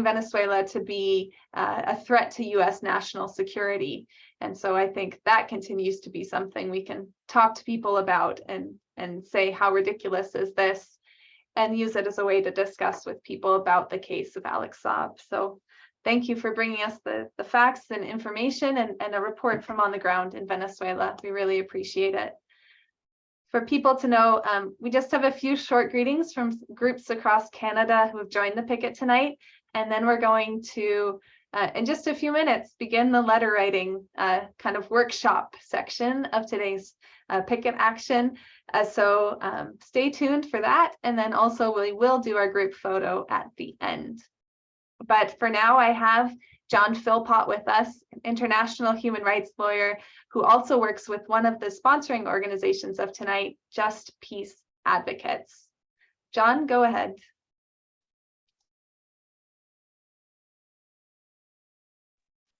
Venezuela to be a threat to US national security. And so I think that continues to be something we can talk to people about and say, how ridiculous is this? And use it as a way to discuss with people about the case of Alex Saab. So thank you for bringing us the facts and information and a report from on the ground in Venezuela. We really appreciate it. For people to know, we just have a few short greetings from groups across Canada who have joined the Picket tonight. And then we're going to, in just a few minutes, begin the letter writing kind of workshop section of today's picket action. So stay tuned for that. And then also we will do our group photo at the end. But for now, I have John Philpott with us, an international human rights lawyer who also works with one of the sponsoring organizations of tonight, Just Peace Advocates. John, go ahead.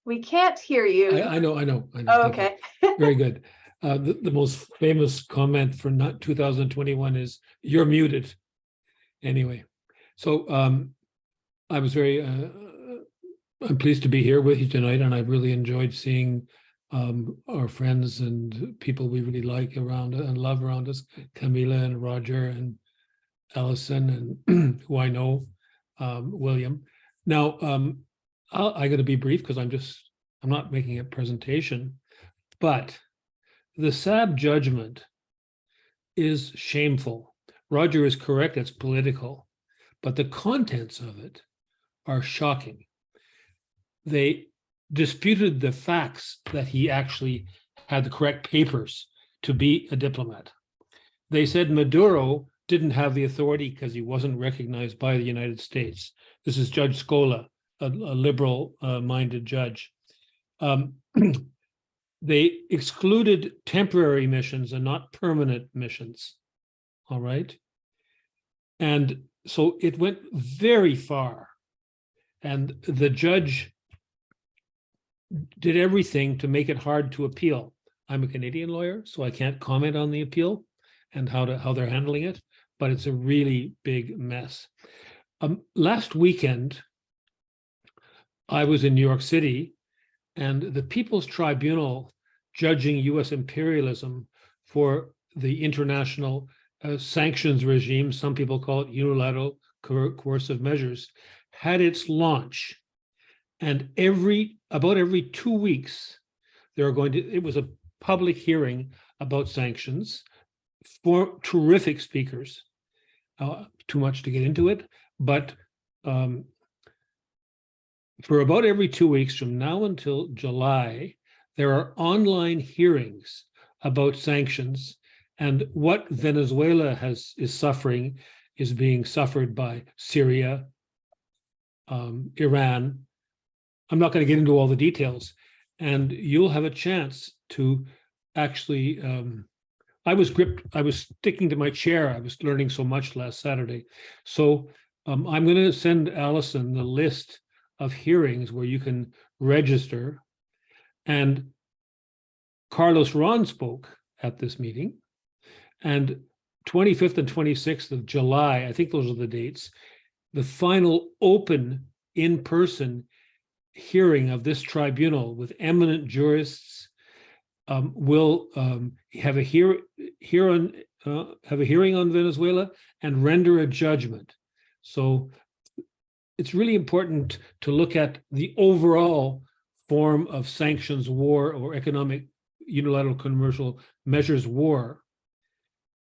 We can't hear you. I know. Oh, okay. Very good. The most famous comment for 2021 is "You're muted." Anyway, so I was very. I'm pleased to be here with you tonight, and I've really enjoyed seeing our friends and people we really like around and love around us, Camilla and Roger and Allison, and who I know, William. Now, I got to be brief because I'm not making a presentation, but the Saab judgment is shameful. Roger is correct, it's political, but the contents of it are shocking. They disputed the facts that he actually had the correct papers to be a diplomat. They said Maduro didn't have the authority because he wasn't recognized by the United States. This is Judge Scola, a liberal-minded judge. They excluded temporary missions and not permanent missions, all right? And so it went very far. And the judge did everything to make it hard to appeal. I'm a Canadian lawyer, so I can't comment on the appeal and how they're handling it, but it's a really big mess. Last weekend, I was in New York City, and the People's Tribunal judging US imperialism for the international sanctions regime, some people call it unilateral coercive measures, had its launch. And about every 2 weeks, it was a public hearing about sanctions for terrific speakers. Too much to get into it, but for about every 2 weeks from now until July, there are online hearings about sanctions, and what Venezuela is suffering is being suffered by Syria, Iran. I'm not going to get into all the details, and you'll have a chance to actually, I was sticking to my chair. I was learning so much last Saturday. So I'm going to send Allison the list of hearings where you can register. And Carlos Ron spoke at this meeting. And 25th and 26th of July, I think those are the dates, the final open in-person hearing of this tribunal with eminent jurists will have a hearing on Venezuela and render a judgment. So it's really important to look at the overall form of sanctions war or economic unilateral commercial measures war,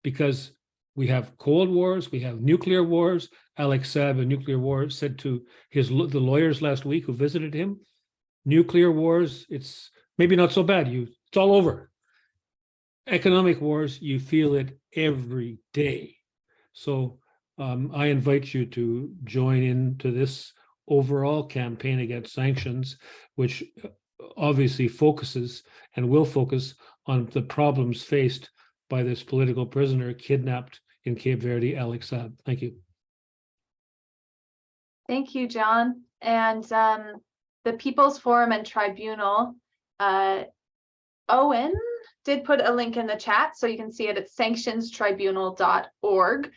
because we have Cold Wars, we have nuclear wars. Alex Saab, a nuclear war, said to the lawyers last week who visited him, nuclear wars, it's maybe not so bad. It's all over. Economic wars, you feel it every day. So I invite you to join into this overall campaign against sanctions, which obviously focuses and will focus on the problems faced by this political prisoner kidnapped in Cape Verde, Alex Saab. Thank you. Thank you, John. And the People's Forum and Tribunal, Owen did put a link in the chat, so you can see it at sanctionstribunal.org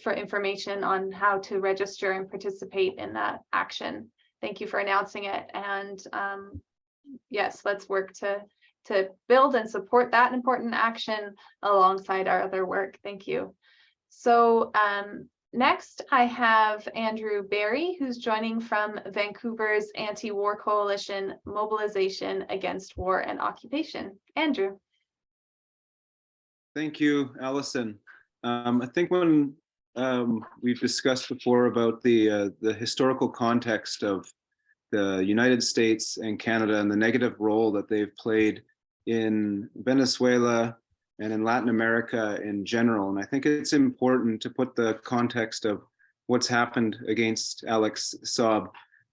for information on how to register and participate in that action. Thank you for announcing it. And yes, let's work to build and support that important action alongside our other work. Thank you. So next, I have Andrew Barry, who's joining from Vancouver's Anti-War Coalition Mobilization Against War and Occupation. Andrew. Thank you, Allison. I think when we've discussed before about the historical context of the United States and Canada and the negative role that they've played in Venezuela and in Latin America in general. And I think it's important to put the context of what's happened against Alex Saab,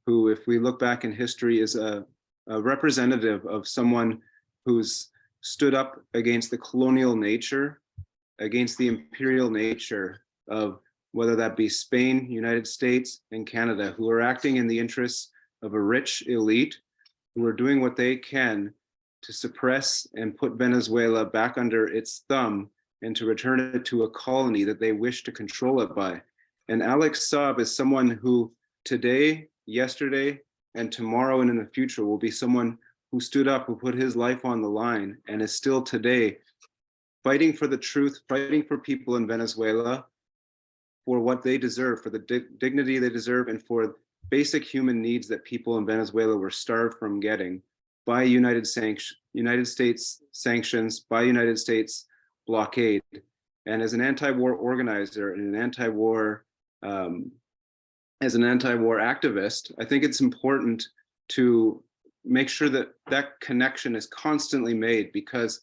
who, if we look back in history, is a representative of someone who's stood up against the colonial nature, against the imperial nature of whether that be Spain, United States, and Canada, who are acting in the interests of a rich elite, who are doing what they can to suppress and put Venezuela back under its thumb and to return it to a colony that they wish to control it by. And Alex Saab is someone who today, yesterday, and tomorrow and in the future will be someone who stood up, who put his life on the line, and is still today fighting for the truth, fighting for people in Venezuela, for what they deserve, for the dignity they deserve, and for basic human needs that people in Venezuela were starved from getting by United States sanctions, by United States blockade. And as an anti-war organizer and an anti-war activist, I think it's important to make sure that that connection is constantly made, because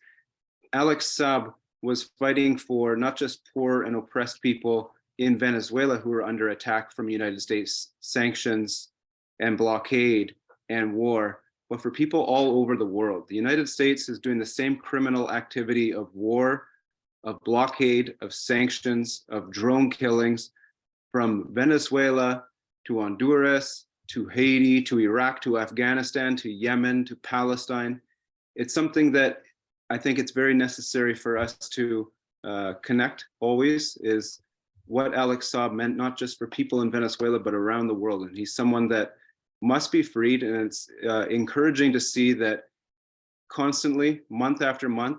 Alex Saab was fighting for not just poor and oppressed people in Venezuela who are under attack from United States sanctions and blockade and war, but for people all over the world. The United States is doing the same criminal activity of war, of blockade, of sanctions, of drone killings from Venezuela to Honduras, to Haiti, to Iraq, to Afghanistan, to Yemen, to Palestine. It's something that I think it's very necessary for us to connect always, is what Alex Saab meant, not just for people in Venezuela, but around the world. And he's someone that must be freed. And it's encouraging to see that constantly, month after month,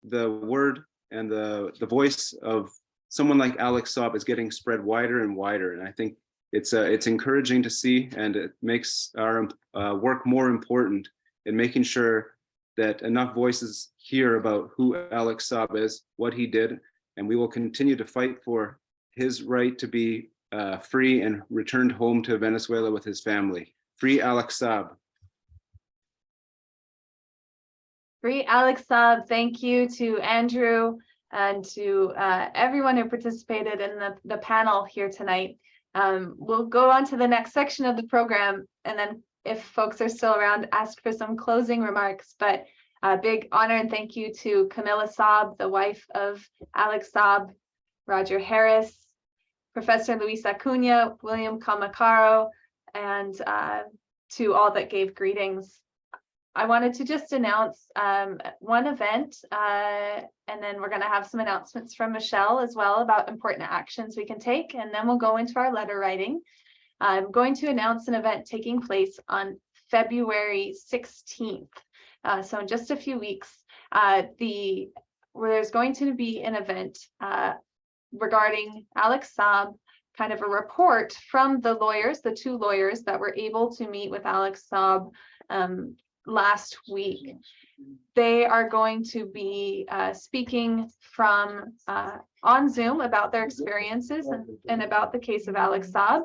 the word and the voice of someone like Alex Saab is getting spread wider and wider. And I think it's encouraging to see, and it makes our work more important in making sure that enough voices hear about who Alex Saab is, what he did, and we will continue to fight for his right to be free and returned home to Venezuela with his family. Free Alex Saab. Free Alex Saab. Thank you to Andrew and to everyone who participated in the panel here tonight. We'll go on to the next section of the program, and then if folks are still around, ask for some closing remarks. But a big honor and thank you to CAMILLA Saab, the wife of Alex Saab, Roger Harris, Professor Luis Acuna, William CAMACARO, and to all that gave greetings. I wanted to just announce one event, and then we're going to have some announcements from Michelle as well about important actions we can take, and then we'll go into our letter writing. I'm going to announce an event taking place on February 16th. So in just a few weeks, where there's going to be an event regarding Alex Saab, kind of a report from the lawyers, the two lawyers that were able to meet with Alex Saab last week. They are going to be speaking from on Zoom about their experiences and about the case of Alex Saab.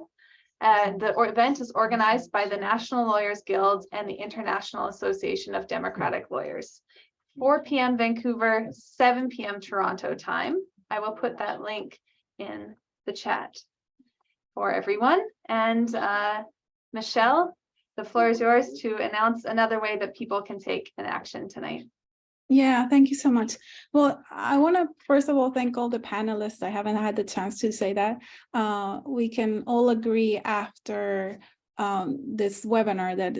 The event is organized by the National Lawyers Guild and the International Association of Democratic Lawyers. 4 p.m. Vancouver, 7 p.m. Toronto time. I will put that link in the chat for everyone. And Michelle, the floor is yours to announce another way that people can take an action tonight. Yeah, thank you so much. Well, I want to first of all thank all the panelists. I haven't had the chance to say that. We can all agree after this webinar that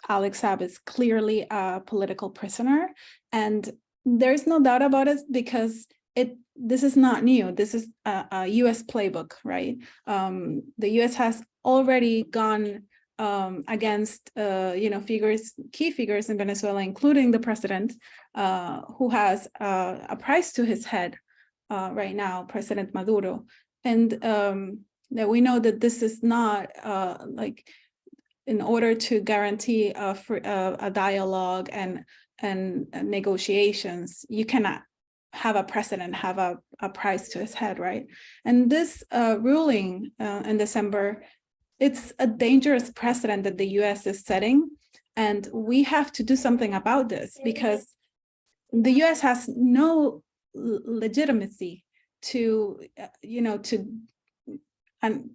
Alex Saab is clearly a political prisoner, and there's no doubt about it, because this is not new. This is a US playbook, right? The US has already gone against key figures in Venezuela, including the president, who has a price to his head right now, President Maduro. And that we know that this is not like, in order to guarantee a dialogue and negotiations, you cannot have a president have a price to his head, right? And this ruling in December, it's a dangerous precedent that the US is setting, and we have to do something about this, because the US has no legitimacy to,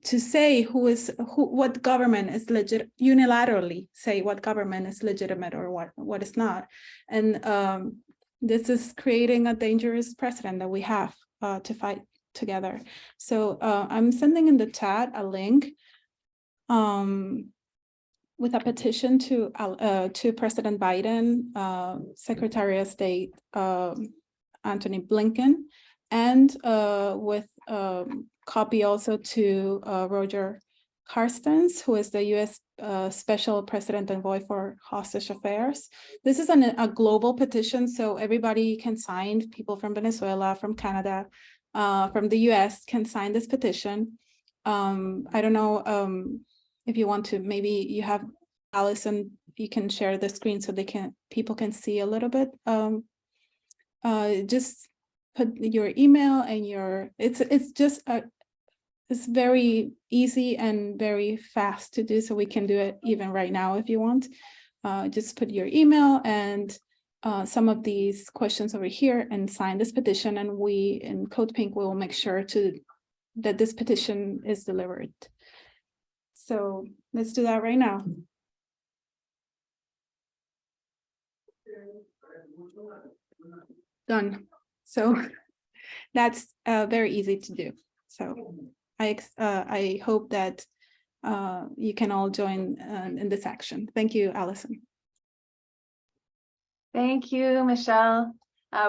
to say what government is legit, unilaterally say what government is legitimate or what is not. And this is creating a dangerous precedent that we have to fight together. So I'm sending in the chat a link with a petition to President Biden, Secretary of State Antony Blinken, and with copy also to Roger Carstens, who is the U.S. Special President Envoy for Hostage Affairs. This is a global petition, so everybody can sign. People from Venezuela, from Canada, from the U.S. can sign this petition. I don't know if you want to, maybe you have Allison, you can share the screen so people can see a little bit. Just put your email and it's very easy and very fast to do, so we can do it even right now if you want. Just put your email and some of these questions over here and sign this petition, and we in Code Pink will make sure that this petition is delivered. So let's do that right now. Done. So that's very easy to do. So I hope that you can all join in this action. Thank you, Allison. Thank you, Michelle.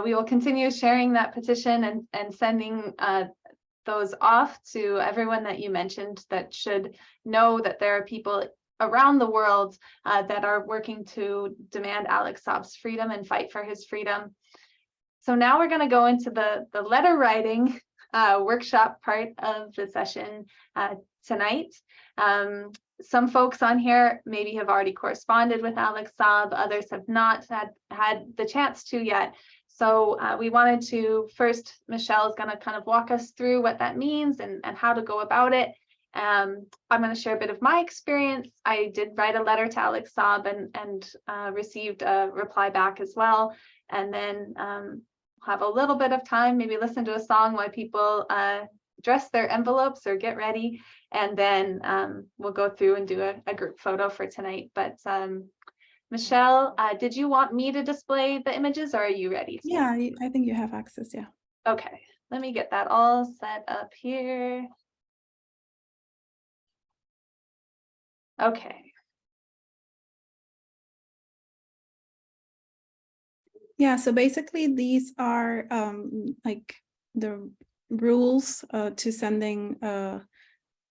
We will continue sharing that petition and sending those off to everyone that you mentioned that should know that there are people around the world that are working to demand Alex Saab's freedom and fight for his freedom. So now we're going to go into the letter writing workshop part of the session tonight. Some folks on here maybe have already corresponded with Alex Saab, others have not had the chance to yet. So we wanted to first, Michelle is going to kind of walk us through what that means and how to go about it. I'm going to share a bit of my experience. I did write a letter to Alex Saab and received a reply back as well. And then have a little bit of time, maybe listen to a song while people dress their envelopes or get ready. And then we'll go through and do a group photo for tonight. But Michelle, did you want me to display the images, or are you ready? Yeah, I think you have access, yeah. Okay, let me get that all set up here. Okay. Yeah, so basically these are like the rules to sending a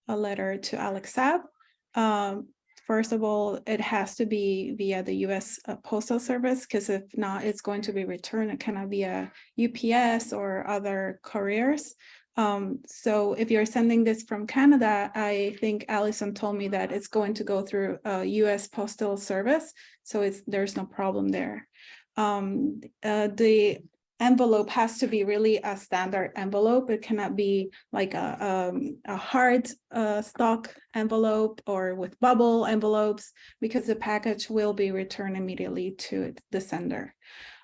letter to Alex Saab. First of all, it has to be via the US Postal Service, because if not, it's going to be returned. It cannot be a UPS or other couriers. So if you're sending this from Canada, I think Allison told me that it's going to go through US Postal Service, so there's no problem there. The envelope has to be really a standard envelope. It cannot be like a hard stock envelope or with bubble envelopes, because the package will be returned immediately to the sender.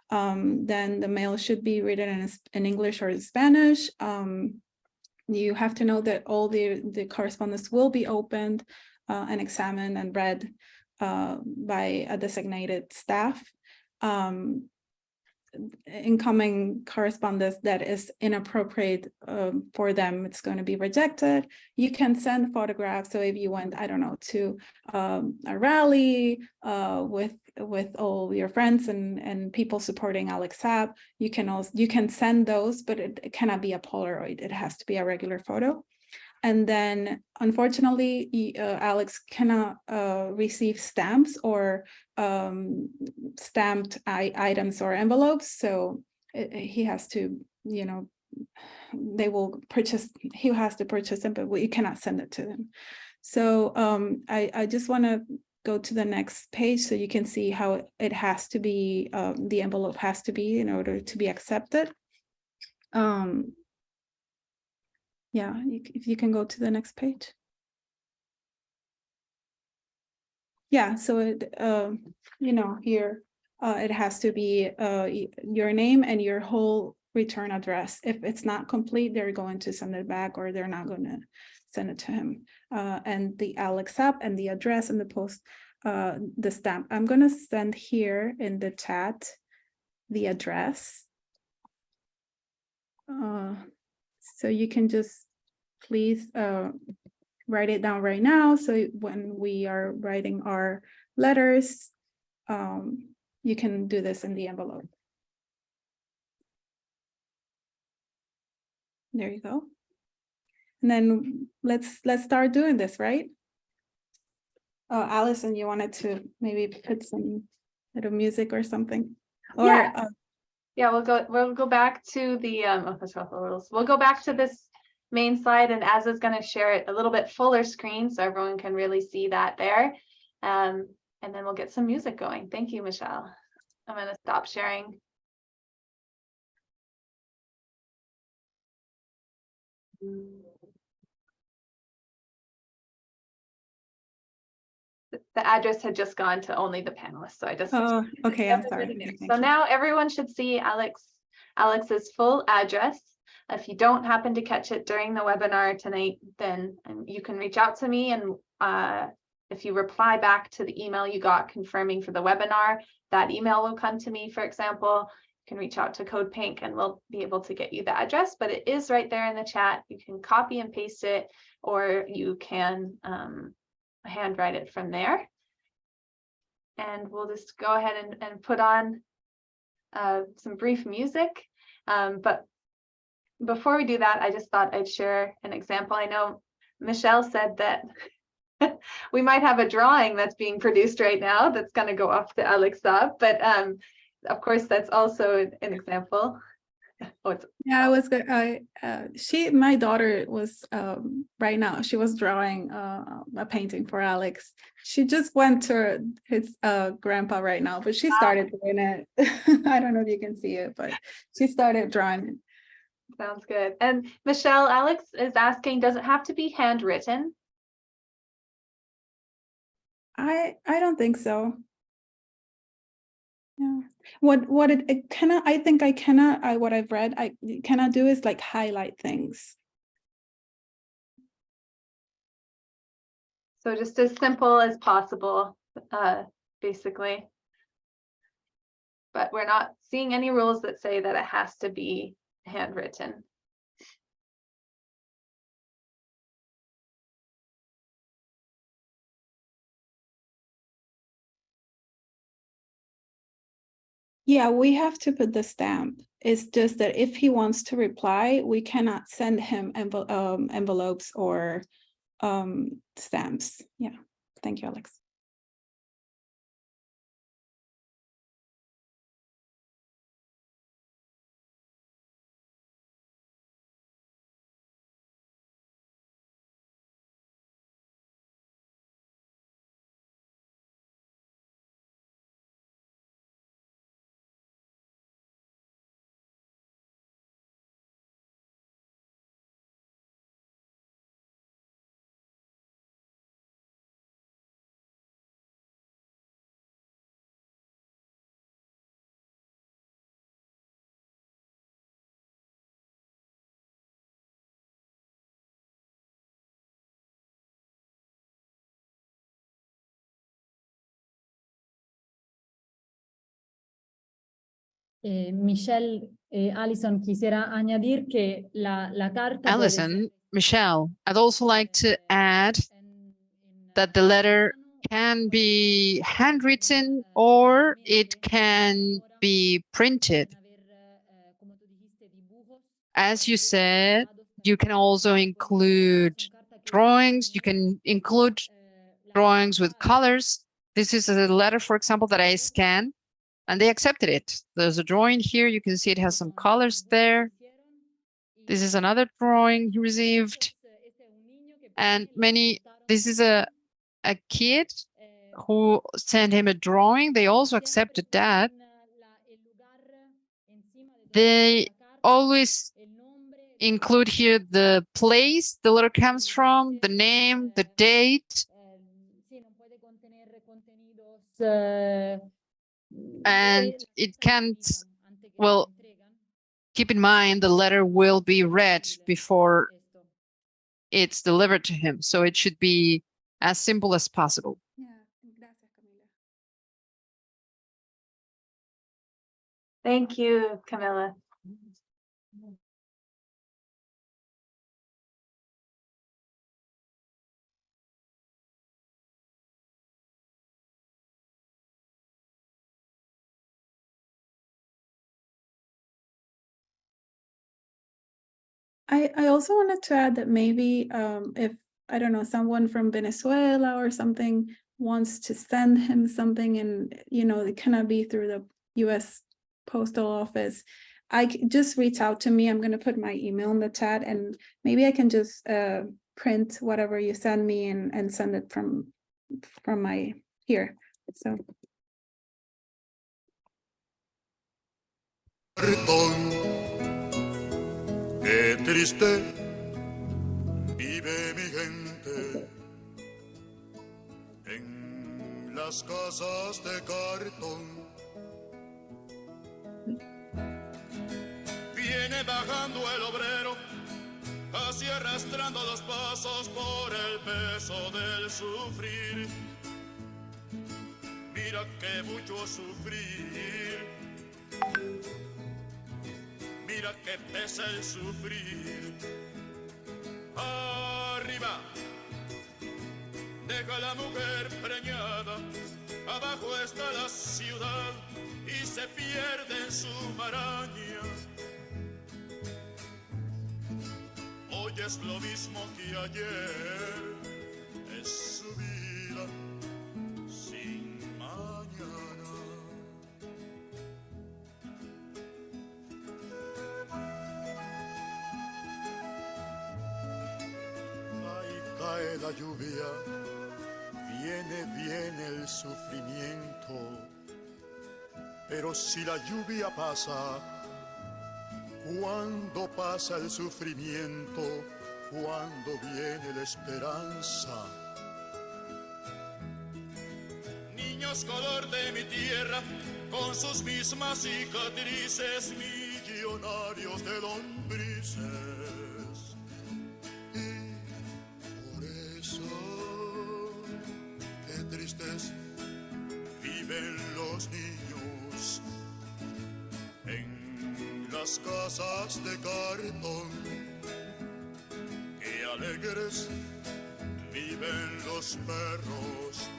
Then the mail should be written in English or in Spanish. You have to know that all the correspondence will be opened and examined and read by a designated staff. Incoming correspondence that is inappropriate for them, it's going to be rejected. You can send photographs. So if you went, I don't know, to a rally with all your friends and people supporting Alex Saab, you can send those, but it cannot be a Polaroid. It has to be a regular photo. And then, unfortunately, Alex cannot receive stamps or stamped items or envelopes. So he has to, they will purchase, he has to purchase them, but we cannot send it to them. So I just want to go to the next page so you can see how it has to be, the envelope has to be in order to be accepted. Yeah, if you can go to the next page. Yeah, so it, here, it has to be your name and your whole return address. If it's not complete, they're going to send it back, or they're not going to send it to him. And the Alex Saab and the address and the post, the stamp. I'm going to send here in the chat the address. So you can just please write it down right now. So when we are writing our letters, you can do this in the envelope. There you go. And then let's start doing this, right? Allison, you wanted to maybe put some little music or something? Or, yeah. Yeah, we'll go back to the we'll go back to this main slide, and Az is going to share it a little bit fuller screen so everyone can really see that there. And then we'll get some music going. Thank you, Michelle. I'm going to stop sharing. The address had just gone to only the panelists, so I just okay, I'm sorry. So now everyone should see Alex's full address. If you don't happen to catch it during the webinar tonight, then you can reach out to me, and if you reply back to the email you got confirming for the webinar, that email will come to me, for example. You can reach out to Code Pink and we'll be able to get you the address, but it is right there in the chat. You can copy and paste it, or you can handwrite it from there. And we'll just go ahead and put on some brief music. But before we do that, I just thought I'd share an example. I know Michelle said that we might have a drawing that's being produced right now that's going to go off to Alex Saab, but of course that's also an example. Yeah, I was good. My daughter was right now. She was drawing a painting for Alex. She just went to his grandpa right now, but she started doing it. I don't know if you can see it, but she started drawing it. Sounds good. And Michelle, Alex is asking, does it have to be handwritten? I don't think so. Yeah. What it cannot, I think I cannot, what I've read, I cannot do is like highlight things. So just as simple as possible, basically. But we're not seeing any rules that say that it has to be handwritten. Yeah, we have to put the stamp. It's just that if he wants to reply, we cannot send him envelopes or stamps. Yeah, thank you, Alex. Michelle, Alison, quisiera añadir que la carta. Alison, Michelle, I'd also like to add that the letter can be handwritten or it can be printed. As you said, you can also include drawings. You can include drawings with colors. This is a letter, for example, that I scanned, and they accepted it. There's a drawing here. You can see it has some colors there. This is another drawing he received. And this is a kid who sent him a drawing. They also accepted that. They always include here the place the letter comes from, the name, the date. And it can't, well, keep in mind the letter will be read before it's delivered to him. So it should be as simple as possible. Thank you, Camilla. I also wanted to add that maybe if, I don't know, someone from Venezuela or something wants to send him something and, you know, it cannot be through the US Postal Office, just reach out to me. I'm going to put my email in the chat and maybe I can just print whatever you send me and send it from my here. So. Qué triste vive mi gente en las casas de cartón. Viene bajando el obrero, casi arrastrando los pasos por el peso del sufrir. Mira que mucho sufrir. Mira que pesa el sufrir. Arriba, deja la mujer preñada. Abajo está la ciudad y se pierde en su maraña. Hoy es lo mismo que ayer. Es su vida sin mañana. Cae la lluvia, viene el sufrimiento, pero si la lluvia pasa, ¿cuándo pasa el sufrimiento? ¿Cuándo viene la esperanza? Niños color de mi tierra, con sus mismas cicatrices, millonarios de lombrices. Tristes viven los niños en las casas de cartón. Qué alegres viven los perros,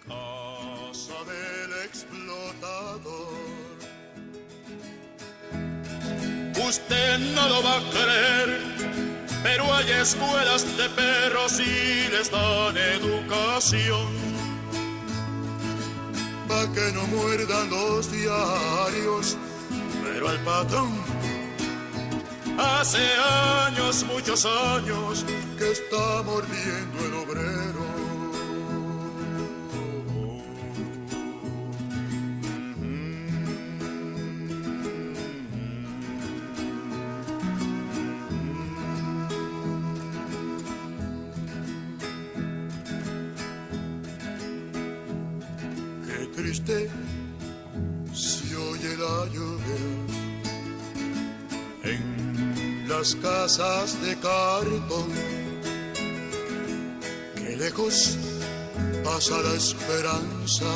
casa del explotador. Usted no lo va a creer, pero hay escuelas de perros y les dan educación. Pa' que no muerdan los diarios, pero al patrón hace años, muchos años, que está mordiendo el obrero. Triste se oye la lluvia en las casas de cartón. Qué lejos pasa la esperanza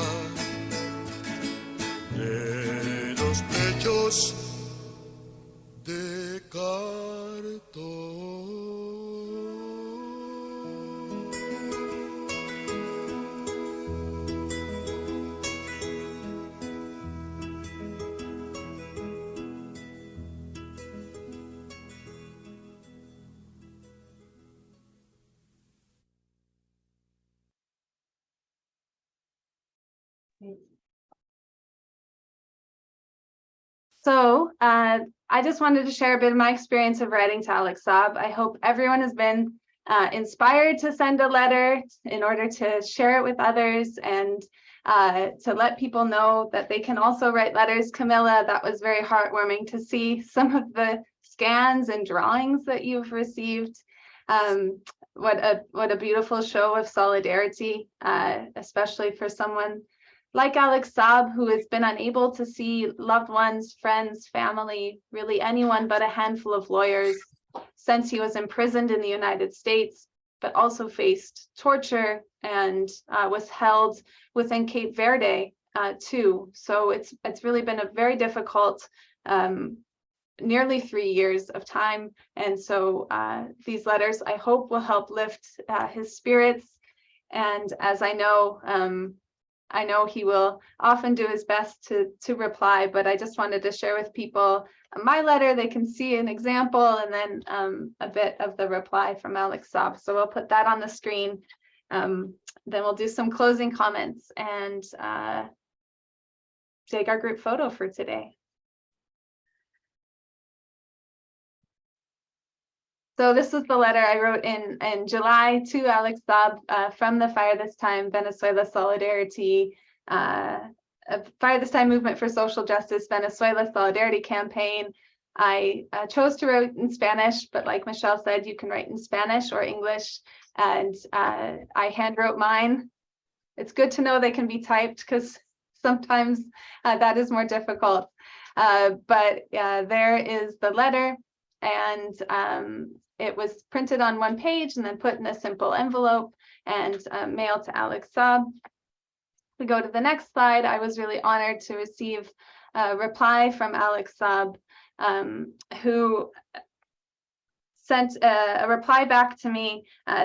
de los techos de cartón. So I just wanted to share a bit of my experience of writing to Alex Saab. I hope everyone has been inspired to send a letter in order to share it with others and to let people know that they can also write letters. Camilla, that was very heartwarming to see some of the scans and drawings that you've received. What a beautiful show of solidarity, especially for someone Like Alex Saab, who has been unable to see loved ones, friends, family, really anyone but a handful of lawyers since he was imprisoned in the United States, but also faced torture and was held within Cape Verde too. So it's really been a very difficult nearly 3 years of time. And so these letters, I hope, will help lift his spirits. And as I know he will often do his best to reply, but I just wanted to share with people my letter. They can see an example and then a bit of the reply from Alex Saab. So we'll put that on the screen. Then we'll do some closing comments and take our group photo for today. So this is the letter I wrote in July to Alex Saab from the Fire This Time Venezuela Solidarity, Fire This Time Movement for Social Justice Venezuela Solidarity Campaign. I chose to write in Spanish, but like Michelle said, you can write in Spanish or English, and I hand wrote mine. It's good to know they can be typed because sometimes that is more difficult. But there is the letter, and it was printed on one page and then put in a simple envelope and mailed to Alex Saab. We go to the next slide. I was really honored to receive a reply from Alex Saab, who sent a reply back to me,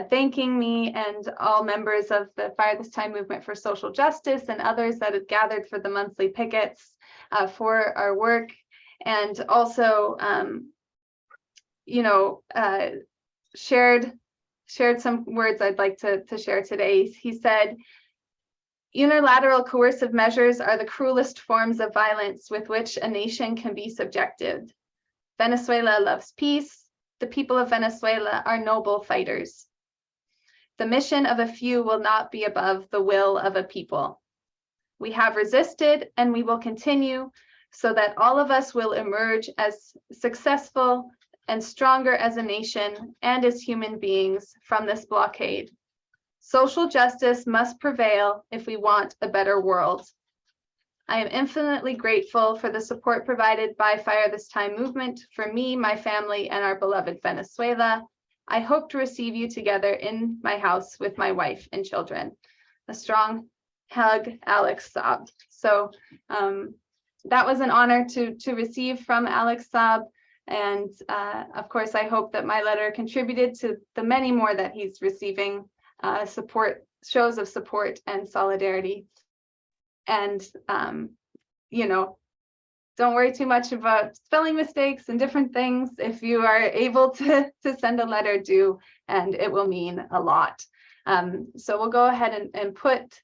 thanking me and all members of the Fire This Time Movement for Social Justice and others that had gathered for the monthly pickets for our work. And also, shared some words I'd like to share today. He said, unilateral coercive measures are the cruelest forms of violence with which a nation can be subjected. Venezuela loves peace. The people of Venezuela are noble fighters. The mission of a few will not be above the will of a people. We have resisted and we will continue so that all of us will emerge as successful and stronger as a nation and as human beings from this blockade. Social justice must prevail if we want a better world. I am infinitely grateful for the support provided by Fire This Time Movement for me, my family, and our beloved Venezuela. I hope to receive you together in my house with my wife and children. A strong hug, Alex Saab. So that was an honor to receive from Alex Saab. And of course, I hope that my letter contributed to the many more that he's receiving shows of support and solidarity. And, don't worry too much about spelling mistakes and different things. If you are able to send a letter, do, and it will mean a lot. So we'll go ahead and put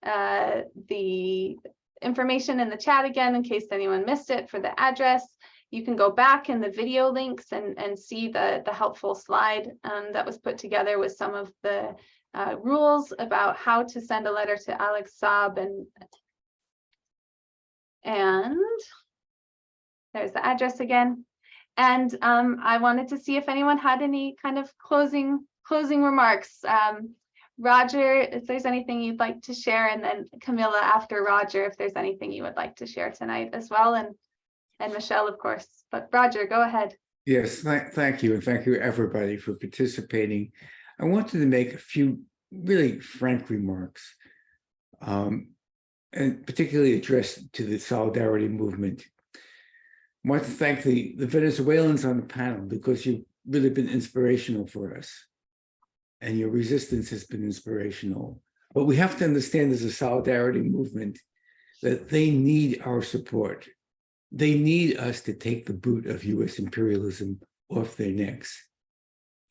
the information in the chat again in case anyone missed it for the address. You can go back in the video links and see the helpful slide that was put together with some of the rules about how to send a letter to Alex Saab, and there's the address again. And I wanted to see if anyone had any kind of closing remarks. Roger, if there's anything you'd like to share, and then Camilla after Roger, if there's anything you would like to share tonight as well, and Michelle, of course. But Roger, go ahead. Yes, thank you. And thank you everybody for participating. I wanted to make a few really frank remarks, and particularly addressed to the solidarity movement. I want to thank the Venezuelans on the panel because you've really been inspirational for us. And your resistance has been inspirational. But we have to understand as a solidarity movement that they need our support. They need us to take the boot of US imperialism off their necks.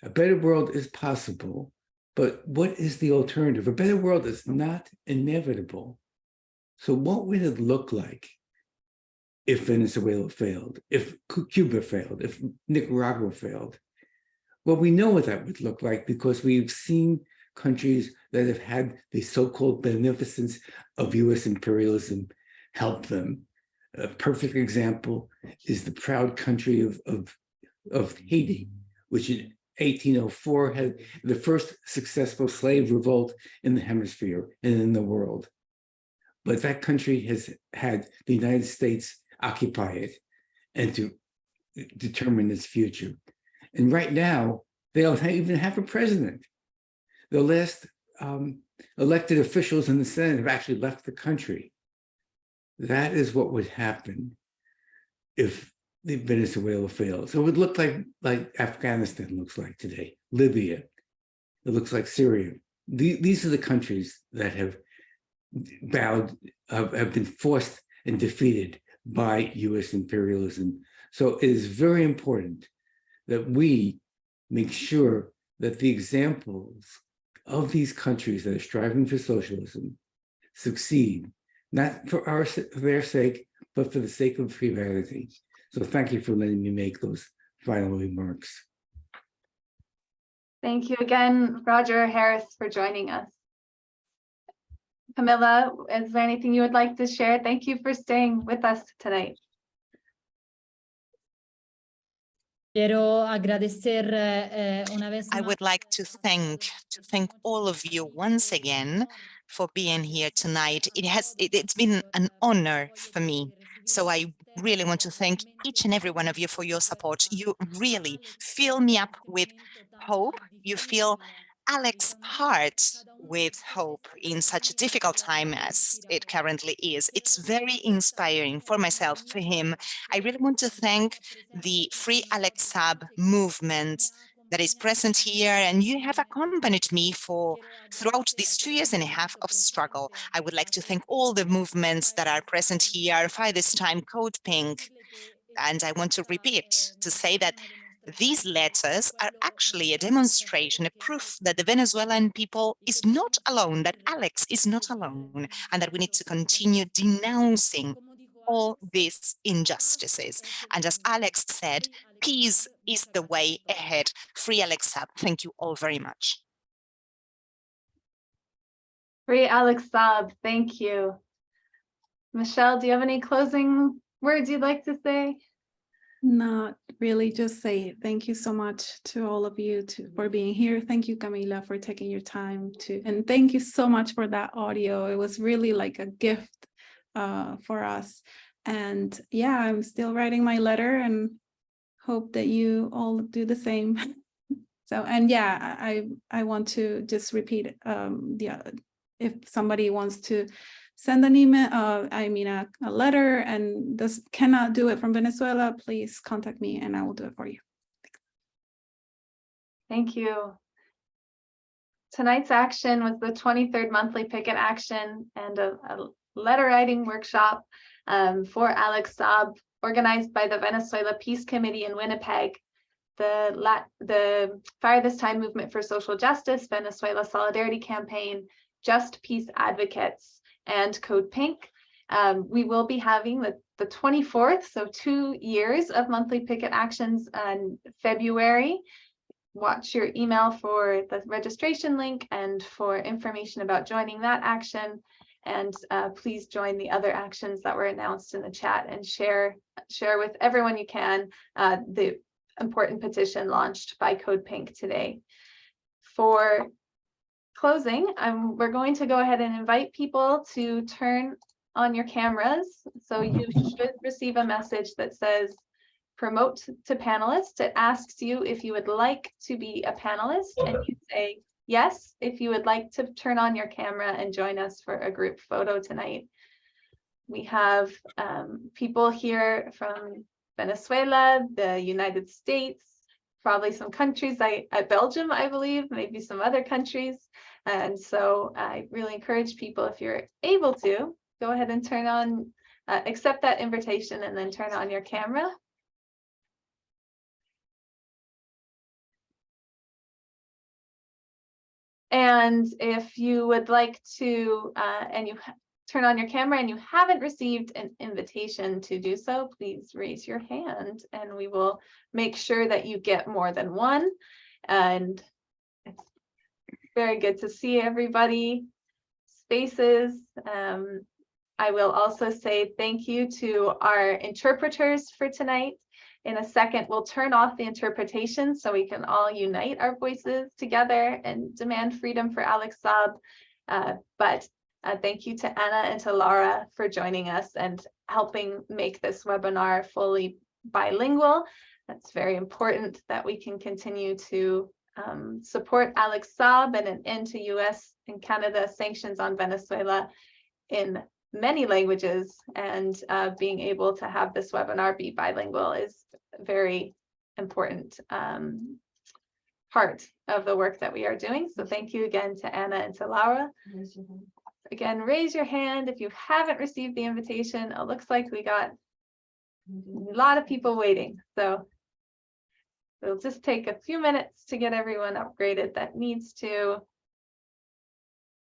A better world is possible, but what is the alternative? A better world is not inevitable. So what would it look like if Venezuela failed, if Cuba failed, if Nicaragua failed? Well, we know what that would look like because we've seen countries that have had the so-called beneficence of US imperialism help them. A perfect example is the proud country of Haiti, which in 1804 had the first successful slave revolt in the hemisphere and in the world. but that country has had the United States occupy it and to determine its future. And right now, they don't even have a president. The last elected officials in the Senate have actually left the country. That is what would happen if Venezuela fails. It would look like Afghanistan looks like today, Libya. It looks like Syria. These are the countries that have been forced and defeated by US imperialism. So it is very important that we make sure that the examples of these countries that are striving for socialism succeed, not for their sake, but for the sake of humanity. So thank you for letting me make those final remarks. Thank you again, Roger Harris, for joining us. Camilla, is there anything you would like to share? Thank you for staying with us tonight. Quiero agradecer una vez I más. would like to thank all of you once again for being here tonight. It's been an honor for me. So I really want to thank each and every one of you for your support. You really fill me up with hope. You fill Alex's heart with hope in such a difficult time as it currently is. It's very inspiring for myself, for him. I really want to thank the Free Alex Saab movement that is present here, and you have accompanied me throughout these 2.5 years of struggle. I would like to thank all the movements that are present here, by this time Code Pink, and I want to repeat to say that these letters are actually a demonstration, a proof that the Venezuelan people is not alone, that Alex is not alone, and that we need to continue denouncing all these injustices. And as Alex said, peace is the way ahead. Free Alex Saab. Thank you all very much. Free Alex Saab, thank you. Michelle, do you have any closing words you'd like to say? Not really, just say thank you so much to all of you for being here. Thank you, Camila, for taking your time and thank you so much for that audio. It was really like a gift for us. And yeah, I'm still writing my letter and hope that you all do the same. So, and yeah, I want to just repeat, if somebody wants to send an email, a letter, and cannot do it from Venezuela, please contact me and I will do it for you. Thank you. Tonight's action was the 23rd monthly picket action and a letter writing workshop for Alex Saab, organized by the Venezuela Peace Committee in Winnipeg, the Fire This Time Movement for Social Justice, Venezuela Solidarity Campaign, Just Peace Advocates, and Code Pink. We will be having the 24th, so 2 years of monthly picket actions in February. Watch your email for the registration link and for information about joining that action. And please join the other actions that were announced in the chat and share with everyone you can the important petition launched by Code Pink today. For closing, we're going to go ahead and invite people to turn on your cameras. So you should receive a message that says promote to panelists. It asks you if you would like to be a panelist, and you say yes if you would like to turn on your camera and join us for a group photo tonight. We have people here from Venezuela, the United States, probably some countries, Belgium, I believe, maybe some other countries. And so I really encourage people, if you're able to, go ahead and turn on, accept that invitation and then turn on your camera. And if you would like to, and you turn on your camera and you haven't received an invitation to do so, please raise your hand and we will make sure that you get more than one. And it's very good to see everybody, faces. I will also say thank you to our interpreters for tonight. In a second, we'll turn off the interpretation so we can all unite our voices together and demand freedom for Alex Saab. But Thank you to Anna and to Laura for joining us and helping make this webinar fully bilingual. That's very important that we can continue to support Alex Saab and an end to US and Canada sanctions on Venezuela in many languages, and being able to have this webinar be bilingual is very important part of the work that we are doing. So thank you again to Anna and to Laura. Again, raise your hand if you haven't received the invitation. It looks like we got a lot of people waiting. So it'll just take a few minutes to get everyone upgraded that needs to.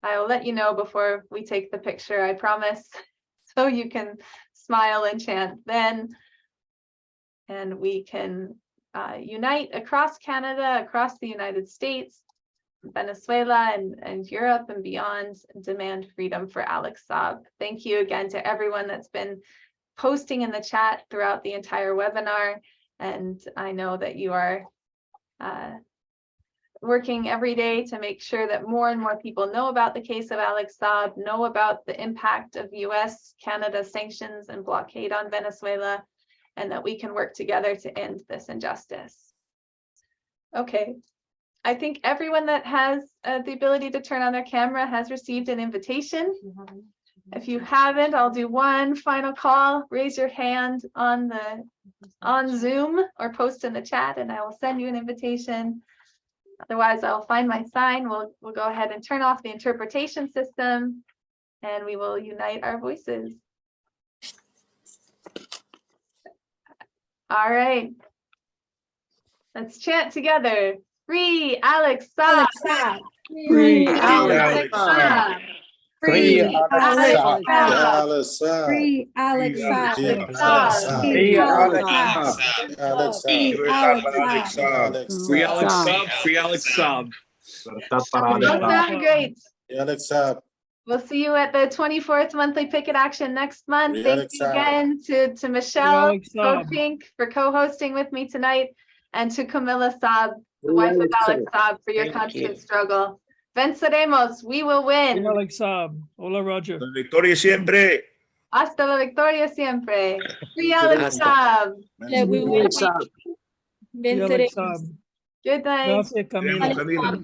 I will let you know before we take the picture, I promise, so you can smile and chant then. And we can unite across Canada, across the United States, Venezuela, and Europe and beyond, demand freedom for Alex Saab. Thank you again to everyone that's been posting in the chat throughout the entire webinar. And I know that you are working every day to make sure that more and more people know about the case of Alex Saab, know about the impact of US-Canada sanctions and blockade on Venezuela, and that we can work together to end this injustice. Okay, I think everyone that has the ability to turn on their camera has received an invitation. If you haven't, I'll do one final call. Raise your hand on Zoom or post in the chat and I will send you an invitation. Otherwise, I'll find my sign. We'll go ahead and turn off the interpretation system and we will unite our voices. All right. Let's chant together. Free Alex Saab. Free Alex Saab. Free Alex Saab. Free Alex Saab. Free Alex Saab. Free Alex Saab. Free Alex Saab. Great. Alex Saab. We'll see you at the 24th monthly Picket Action next month. Free Thank Alex you Saab. again to Michelle, Alex Saab. Coaching for co-hosting with me tonight, and to Camilla Saab, the wife of Alex Saab, for your constant struggle. Venceremos, we will Free win. Alex Saab. Hola, Roger. La victoria siempre. Hasta la victoria siempre. Free Alex Saab. Free Alex Saab. Good night. Gracias, Camila. Camila.